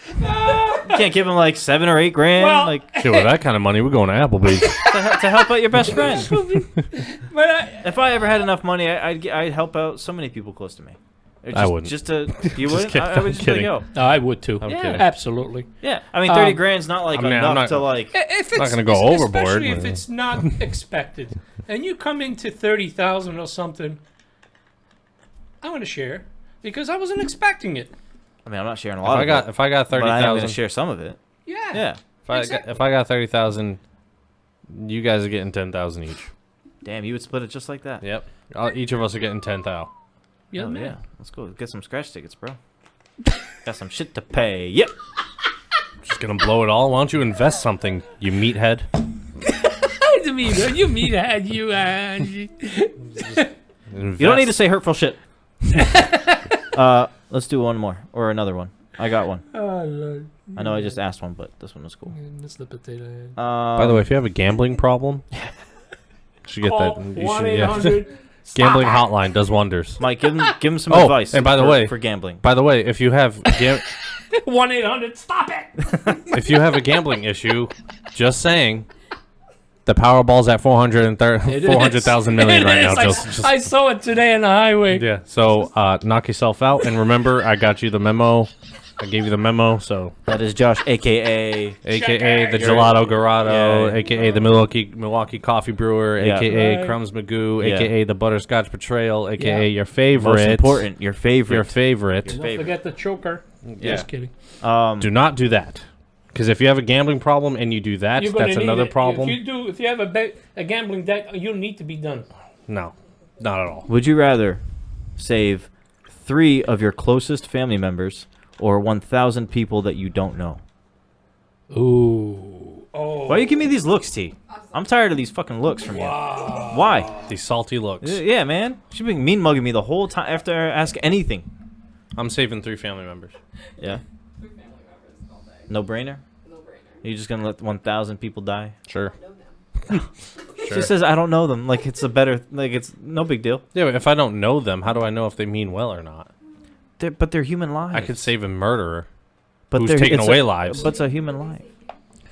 S2: You can't give him like 7 or 8 grand,
S3: Well-
S2: like
S4: Shit, with that kind of money, we're going to Applebee's.
S2: to help out your best friend.
S3: But
S2: If I ever had enough money, I'd help out so many people close to me. Or
S4: I wouldn't.
S2: Just to you wouldn't.
S4: kidding,
S2: I would
S4: I'm
S2: just be like,
S4: kidding.
S2: yo,
S3: I would too.
S4: I'm
S3: Yeah,
S4: kidding.
S3: absolutely.
S2: yeah. I mean, 30 grand's not like
S4: I mean, I'm
S2: enough
S4: not-
S2: to like.
S3: If
S4: Not
S3: it's
S4: gonna go overboard,
S3: especially if
S4: but-
S3: it's not expected, and you come into 30,000 or something. I'm gonna share because I wasn't expecting it.
S2: I mean, I'm not sharing a lot.
S4: If I got
S2: but I am going to
S4: 30,000,
S2: share some of it.
S3: Yeah.
S2: Yeah.
S4: if I got 30,000, you guys are getting 10,000 each.
S2: Damn, you would split it just like that.
S4: Yep. Each of us are getting 10,000.
S3: Yeah,
S2: Oh,
S3: man.
S2: yeah. Let's go. Get some scratch tickets, bro. Got some shit to pay. Yep.
S4: Just gonna blow it all. Why don't you invest something, you meathead?
S3: You meathead, you.
S4: Invest.
S2: You don't need to say hurtful shit. Let's do one more or another one. I got one.
S3: Oh Lord.
S2: I know I just asked one, but this one was cool.
S3: Miss the potato head.
S4: By the way, if you have a gambling problem, you should get
S3: Call
S4: that. You should,
S3: 1-800.
S4: Gambling hotline does wonders.
S2: Mike, give him some
S4: Oh,
S2: advice.
S4: and by the way-
S2: for gambling.
S4: By the way, if you have
S3: 1-800. Stop it.
S4: if you have a gambling issue, just saying, the Powerball's at 400,000 million right now.
S3: I saw it today on the highway.
S4: Yeah. So knock yourself out, and remember, I got you the memo. I gave you the memo. So
S2: That is Josh, aka
S4: AKA the
S2: You're-
S4: Gelato Garado,
S2: Yeah.
S4: AKA the Milwaukee Coffee Brewer,
S2: Yeah.
S4: AKA
S3: Right.
S4: Crumbs Magoo,
S2: Yeah.
S4: AKA the Butterscotch Betrayal, AKA
S3: Yeah.
S4: your favorite.
S2: most important, your favorite.
S4: Your favorite.
S3: Don't
S2: favorite.
S3: forget the choker.
S4: Yeah.
S3: Just kidding.
S4: Do not do that. Because if you have a gambling problem and you do that,
S3: You're gonna
S4: that's
S3: need
S4: another
S3: it.
S4: problem.
S3: If you have a gambling debt, you need to be done.
S4: No, not at all.
S2: Would you rather save 3 of your closest family members or 1,000 people that you don't know?
S3: Ooh. Oh.
S2: Why you give me these looks, T? I'm tired of these fucking looks from you. Why?
S4: These salty looks.
S2: Yeah, man. She's been mean mugging me the whole time after I ask anything.
S4: I'm saving 3 family members.
S2: Yeah.
S1: 3 family members all day.
S2: No brainer?
S1: No brainer.
S2: You're just gonna let 1,000 people die?
S4: Sure.
S1: I know them.
S2: She says I don't know them. Like it's a better. Like it's no big deal.
S4: Yeah, but if I don't know them, how do I know if they mean well or not?
S2: But they're human lives.
S4: I could save a murderer
S2: but
S4: who's
S2: they're-
S4: taking
S2: it's
S4: away
S2: a,
S4: lives.
S2: But it's a human life.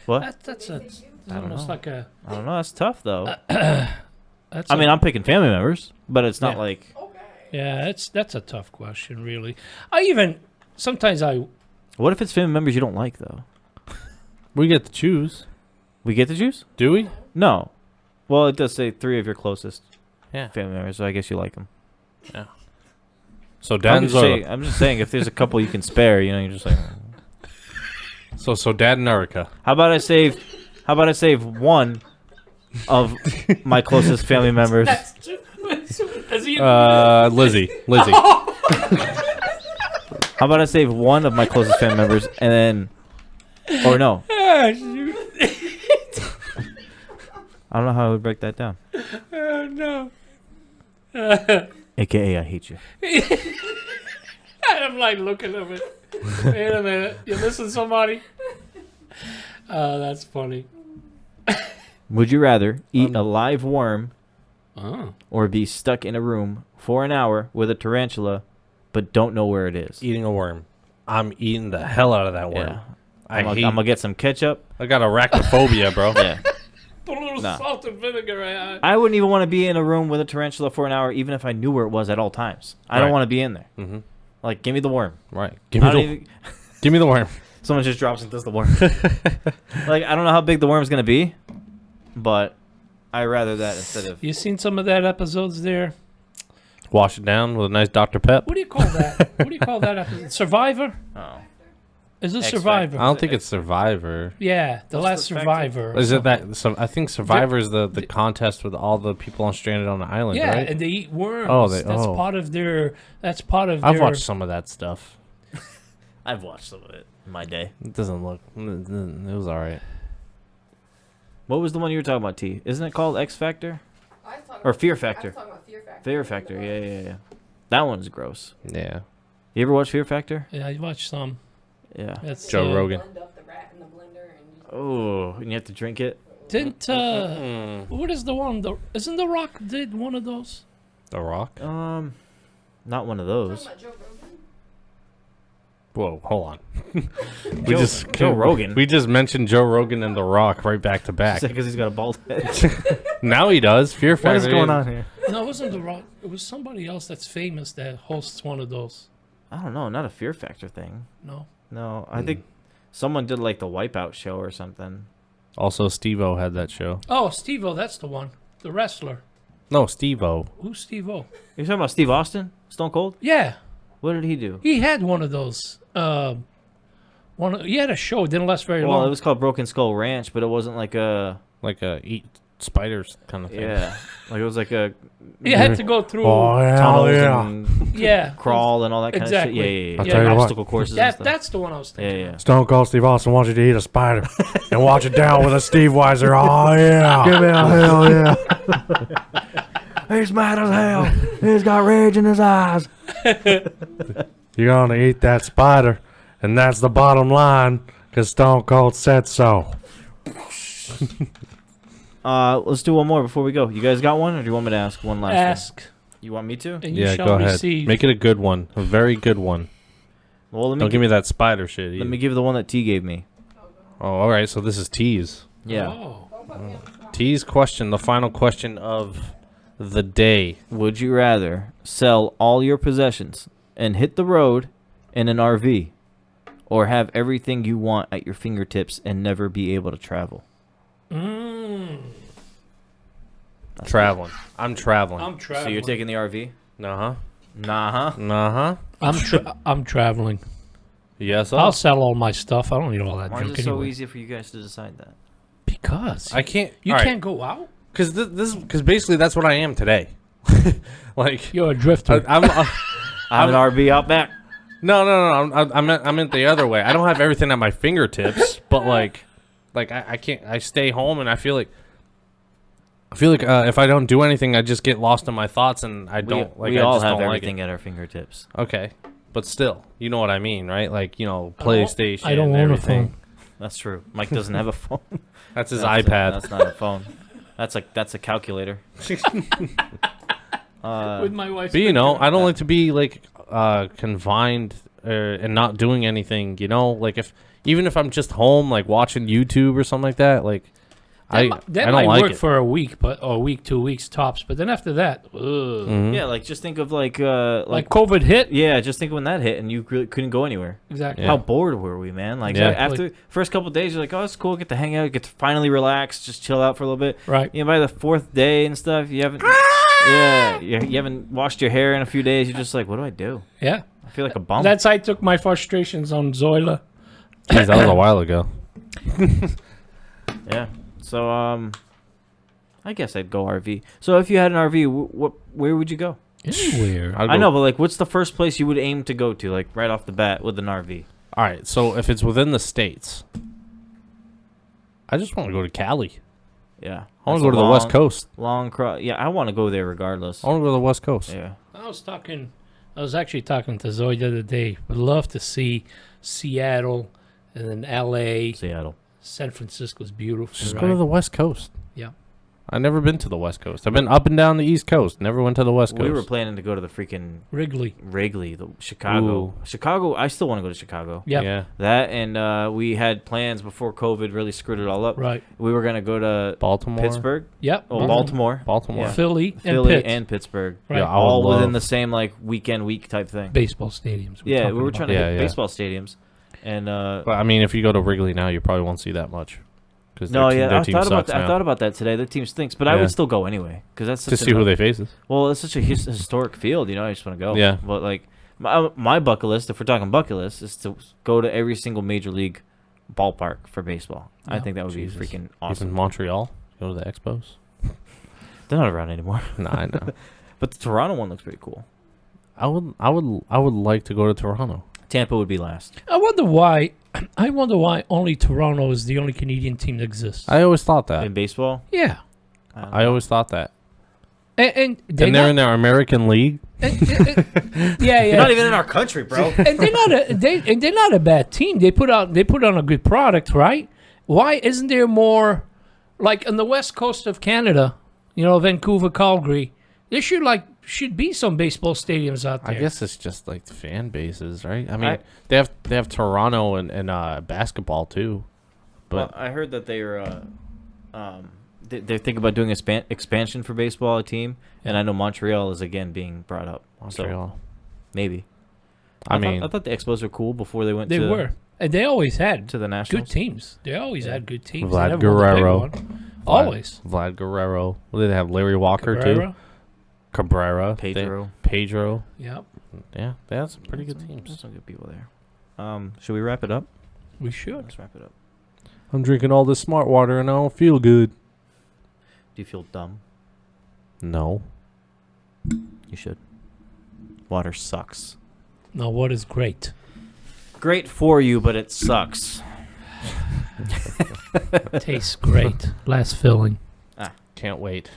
S2: What?
S3: That's
S2: don't
S3: almost
S2: know.
S3: like a.
S2: I don't know. That's tough though.
S3: That's
S2: I mean, I'm picking family members, but it's not
S3: Yeah.
S2: like.
S1: Okay.
S3: yeah, that's a tough question, really. Sometimes
S2: What if it's family members you don't like though?
S4: we get to choose.
S2: We get to choose?
S4: Do we?
S2: No. Well, it does say 3 of your closest
S4: Yeah.
S2: family members, so I guess you like them.
S4: So
S2: I'm
S4: Dan's
S2: just saying, if there's a couple you can spare, you know, you're just like.
S4: so Dad and Erica.
S2: How about I save 1 of my closest family members?
S4: Lizzie.
S2: How about I save 1 of my closest family members and then, or no? I don't know how I would break that down.
S3: no.
S2: AKA, I hate you.
S3: I'm like looking at it. Wait a minute. You missing somebody? That's funny.
S2: Would you rather eat a live worm
S3: Oh.
S2: or be stuck in a room for an hour with a tarantula, but don't know where it is?
S4: Eating a worm. I'm eating the hell out of that worm.
S2: Yeah.
S4: I'm
S2: I'm gonna get some ketchup.
S4: I got arachnophobia, bro.
S2: Yeah.
S3: Put a little
S2: Nah.
S3: salt and vinegar.
S2: I wouldn't even want to be in a room with a tarantula for an hour, even if I knew where it was at all times. I don't
S4: Right.
S2: want to be in there.
S4: Mm-hmm.
S2: Like, give me the worm.
S4: Right. Give me
S2: I don't
S4: the
S2: even-
S4: give me the worm.
S2: Someone just drops and does the worm. Like, I don't know how big the worm's gonna be, but I rather that instead of.
S3: You seen some of that episodes there?
S4: Wash it down with a nice Dr. Pep.
S3: What do you call that? What do you call that episode? Survivor?
S2: Oh.
S3: Is it
S2: X
S3: Survivor?
S4: I don't think it's Survivor.
S3: Yeah, the
S2: What's
S3: last
S2: the fact
S3: Survivor. or
S4: Is it
S3: something.
S4: that? So I think Survivor is the contest with all the people on stranded on the island,
S3: Yeah,
S4: right?
S3: and they eat worms.
S4: Oh,
S3: that's
S4: oh.
S3: part of their. That's part of.
S4: I've
S3: their,
S4: watched some of that stuff.
S2: I've watched some of it in my day.
S4: It doesn't look. It was all right.
S2: What was the one you were talking about, T? Isn't it called X Factor?
S1: I was talking
S2: Or
S1: about-
S2: Fear
S1: I was
S2: Factor?
S1: talking about Fear Factor.
S2: Fear Factor, yeah. That one's gross.
S4: Yeah.
S2: You ever watch Fear Factor?
S3: Yeah, I watched some.
S2: Yeah.
S3: That's
S4: Joe Rogan.
S1: Blend up the rat in the blender and just
S2: Oh, and you have to drink it?
S3: Didn't
S4: Mm.
S3: what is the one? Isn't The Rock did one of those?
S4: The Rock.
S2: Not one of
S1: talking
S2: those.
S1: about Joe Rogan.
S4: Whoa, hold on.
S2: Joe Rogan.
S4: We just mentioned Joe Rogan and The Rock right back to back.
S2: Because he's got a bald head.
S4: Now he does. Fear Factor.
S2: What is going on here?
S3: No, it wasn't The Rock. It was somebody else that's famous that hosts one of those.
S2: I don't know. Not a Fear Factor thing.
S3: No.
S2: No, I think someone did like the Wipeout show or something.
S4: Also, Steve-O had that show.
S3: Oh, Steve-O, that's the one. The wrestler.
S4: No, Steve-O.
S3: Who's Steve-O?
S2: You're talking about Steve Austin? Stone Cold?
S3: Yeah,
S2: What did he do?
S3: he had one of those. He had a show. It didn't last very
S2: Well,
S3: long.
S2: it was called Broken Skull Ranch, but it wasn't like a.
S4: Like a eat spiders kind of thing.
S2: Yeah. Like it was like a.
S3: He had to go through.
S4: Oh, yeah,
S2: tunnels
S4: yeah.
S2: and
S3: Yeah.
S2: crawl and all that kind
S3: Exactly.
S2: of shit. Yeah.
S4: I'll tell you what.
S2: Obstacle courses and stuff.
S3: That's the one I was thinking.
S2: Yeah.
S4: Stone Cold Steve Austin wants you to eat a spider and watch it down with a Steve Weiser. Oh, yeah. Give me a hell yeah.
S2: He's mad as hell. He's got rage in his eyes.
S4: You're going to eat that spider, and that's the bottom line, because Stone Cold said so.
S2: Let's do one more before we go. You guys got one, or do you want me to ask one last one?
S3: Ask,
S2: You want me to?
S3: and you
S4: Yeah,
S3: shall
S4: go ahead.
S3: receive.
S4: Make it a good one. A very good one.
S2: Well, let me
S4: Don't give me that spider shit.
S2: let
S4: either.
S2: me give the one that T gave me.
S4: Oh, all right. So this is T's.
S2: Yeah.
S3: Oh.
S1: Don't put me on the spot.
S4: T's question, the final question of the day.
S2: Would you rather sell all your possessions and hit the road in an RV, or have everything you want at your fingertips and never be able to travel?
S3: Mm.
S4: Traveling. I'm traveling.
S3: I'm traveling.
S2: So you're taking the RV?
S4: Uh-huh.
S2: Nah, huh?
S4: Uh-huh.
S3: I'm traveling.
S4: Yes,
S3: I'll sell all my stuff. I don't need all that
S2: Why is
S3: junk
S2: it so
S3: anyway.
S2: easy for you guys to decide that?
S3: Because
S4: I can't.
S3: you can't go out.
S4: Because because basically that's what I am today. Like
S3: You're a drifter.
S4: I'm
S2: I have an RV out back.
S4: no. I meant the other way. I don't have everything at my fingertips, but like I can't. I stay home and I feel like if I don't do anything, I just get lost in my thoughts and I don't
S2: We
S4: I
S2: all
S4: just
S2: have
S4: don't like
S2: everything at our fingertips.
S4: it. Okay, but still, you know what I mean, right? Like
S3: don't-
S4: PlayStation.
S3: I don't
S4: and
S3: own a
S4: everything.
S3: phone.
S2: That's true. Mike doesn't have a phone.
S4: That's his
S2: That's
S4: iPad.
S2: that's not a phone. That's a calculator.
S3: With my wife.
S4: But I don't like to be like confined and not doing anything. Like even if I'm just home, like watching YouTube or something like that, like I
S3: That
S4: don't
S3: might
S4: like
S3: work
S4: it.
S3: for a week, or a week, 2 weeks tops. But then after that,
S4: Mhm.
S2: Yeah, like just think of like
S3: like COVID hit.
S2: yeah, just think of when that hit and you really couldn't go anywhere.
S3: Exactly.
S4: Yeah.
S2: How bored were we, man? Like
S4: Yeah.
S2: after first couple days, you're like, oh, it's cool, get to hang out, get to finally relax, just chill out for a little bit.
S3: Right.
S2: By the fourth day and stuff, you haven't. Yeah, you haven't washed your hair in a few days. You're just like, what do I do?
S3: Yeah.
S2: I feel like a bum.
S3: That's how I took my frustrations on Zoila.
S4: Jeez, that was a while ago.
S2: Yeah. So I guess I'd go RV. So if you had an RV, where would you go?
S3: Anywhere.
S4: I'll
S2: I
S4: go-
S2: know, but like, what's the first place you would aim to go to, like right off the bat with an RV?
S4: All right, so if it's within the states, I just want to go to Cali.
S2: Yeah.
S4: I want
S2: That's
S4: to go
S2: a
S4: to the West Coast.
S2: Long cross. Yeah, I want to go there regardless.
S4: I want to go to the West Coast.
S2: Yeah.
S3: I was actually talking to Zoe the other day. Would love to see Seattle and then LA,
S2: Seattle.
S3: San Francisco's beautiful.
S4: Just
S3: right?
S4: go to the West Coast.
S3: Yeah.
S4: I've never been to the West Coast. I've been up and down the East Coast. Never went to the West Coast.
S2: We were planning to go to the freaking
S3: Wrigley.
S2: the Chicago.
S4: Ooh.
S2: Chicago, I still want to go to Chicago.
S3: Yep.
S4: Yeah.
S2: That and we had plans before COVID really screwed it all up.
S3: Right.
S2: We were gonna go to
S4: Baltimore.
S2: Pittsburgh,
S3: Yep.
S2: Baltimore,
S4: Baltimore.
S2: Yeah.
S3: Philly,
S2: Philly,
S3: and Pitt.
S2: and Pittsburgh.
S3: Right.
S4: Yeah, I would
S2: all
S4: love.
S2: within the same like week type thing.
S3: Baseball stadiums.
S2: Yeah, we were trying to
S4: Yeah,
S2: hit
S4: yeah.
S2: baseball stadiums, and
S4: But I mean, if you go to Wrigley now, you probably won't see that much. Because
S2: no,
S4: their
S2: I
S4: team
S2: thought about
S4: sucks
S2: that. I
S4: now.
S2: thought about that today. Their team stinks, but I
S4: Yeah.
S2: would still go anyway because that's
S4: to
S2: such
S4: see
S2: a,
S4: who they faces.
S2: Well, it's such a historic field, you know. I just want to go.
S4: Yeah.
S2: But like my bucket list, if we're talking bucket list, is to go to every single major league ballpark for baseball. I
S3: Yeah.
S2: think that would
S4: Jesus.
S2: be freaking
S4: Even
S2: awesome.
S4: Montreal, go to the Expos.
S2: They're not around anymore.
S4: Nah, I know.
S2: But the Toronto one looks pretty cool.
S4: I would like to go to Toronto.
S2: Tampa would be last.
S3: I wonder why. I wonder why only Toronto is the only Canadian team that exists.
S4: I always thought that.
S2: In baseball,
S3: Yeah.
S2: don't
S4: I
S2: know.
S4: always thought that.
S3: And
S4: They're in their American League.
S3: yeah,
S2: They're
S3: yeah.
S2: not even in our country, bro.
S3: And they're not a bad team. They put on a good product, right? Why isn't there more like on the west coast of Canada, Vancouver, Calgary, there should be some baseball stadiums out there.
S4: I guess it's just like the fan bases, right? I mean, they have Toronto and basketball too.
S2: Well,
S4: But
S2: I heard that they're thinking about doing expansion for baseball team, and I know Montreal is again being brought up.
S4: Montreal.
S2: So maybe.
S4: I mean,
S2: I thought the Expos were cool before they went.
S3: They were. And they always had
S2: to the Nationals.
S3: good teams. They always had good teams.
S4: Vlad
S3: They never won the big
S4: Guerrero.
S3: one. Always.
S4: Vlad Guerrero. What did they have? Larry Walker
S3: Cabrera.
S4: too. Cabrera.
S2: Pedro.
S4: Pedro.
S3: Yep.
S4: Yeah, they had some pretty good
S2: There's
S4: teams.
S2: some good people there. Should we wrap it up?
S3: We should.
S2: Let's wrap it up.
S4: I'm drinking all this smart water and I don't feel good.
S2: Do you feel dumb?
S4: No.
S2: You should. Water sucks.
S3: No, what is great?
S2: Great for you, but it sucks.
S3: Tastes great. Last filling.
S4: Can't wait.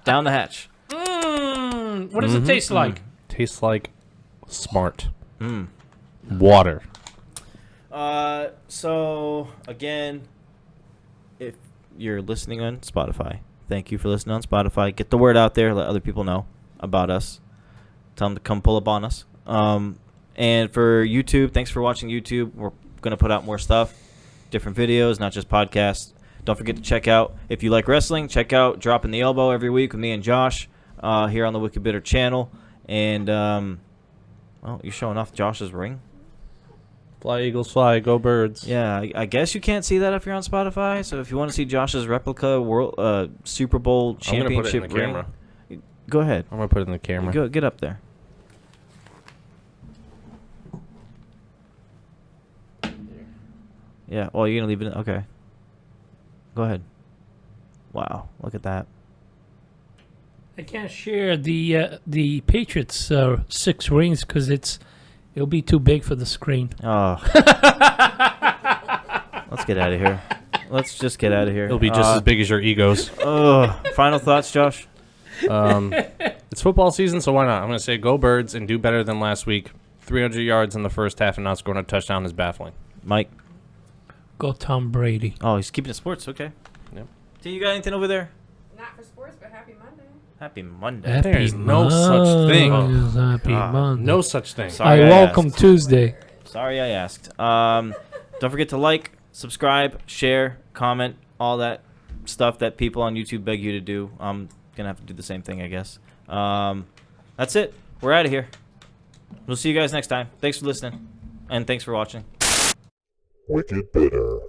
S2: Down the hatch.
S3: What does it taste like?
S4: Tastes like smart
S2: Mm.
S4: water.
S2: So again, if you're listening on Spotify, thank you for listening on Spotify. Get the word out there. Let other people know about us. Tell them to come pull up on us. And for YouTube, thanks for watching YouTube. We're going to put out more stuff, different videos, not just podcasts. Don't forget to check out, if you like wrestling, check out Dropping the Elbow every week with me and Josh here on the Wicked Bitter channel. And, well, you're showing off Josh's ring.
S4: Fly, Eagles, fly. Go, birds.
S2: Yeah, I guess you can't see that if you're on Spotify. So if you want to see Josh's replica world Super Bowl
S4: I'm going to put it in
S2: championship
S4: the
S2: ring,
S4: camera.
S2: go ahead.
S4: I'm going to put it in the camera.
S2: Go get up there. Yeah. Well, you're gonna leave it. Okay. Go ahead. Wow. Look at that.
S3: I can't share the Patriots 6 rings because it'll be too big for the screen.
S2: Oh. Let's get out of here. Let's just get out of here.
S4: It'll be just as big as your egos.
S2: Final thoughts, Josh?
S4: It's football season, so why not? I'm going to say go birds and do better than last week. 300 yards in the first half and not scoring a touchdown is baffling.
S2: Mike.
S3: Go Tom Brady.
S2: Oh, he's keeping it sports. Okay.
S4: Yep.
S2: T, you got anything over there?
S1: Not for sports, but happy Monday.
S2: Happy Monday.
S3: Happy
S4: There is no such thing.
S3: Happy
S2: God.
S3: Monday.
S4: No such thing.
S2: Sorry,
S3: I
S2: I
S3: welcome
S2: asked.
S3: Tuesday.
S2: Sorry I asked. Don't forget to like, subscribe, share, comment, all that stuff that people on YouTube beg you to do. I'm going to have to do the same thing, I guess. That's it. We're out of here. We'll see you guys next time. Thanks for listening, and thanks for watching.
S5: Wicked Bitter.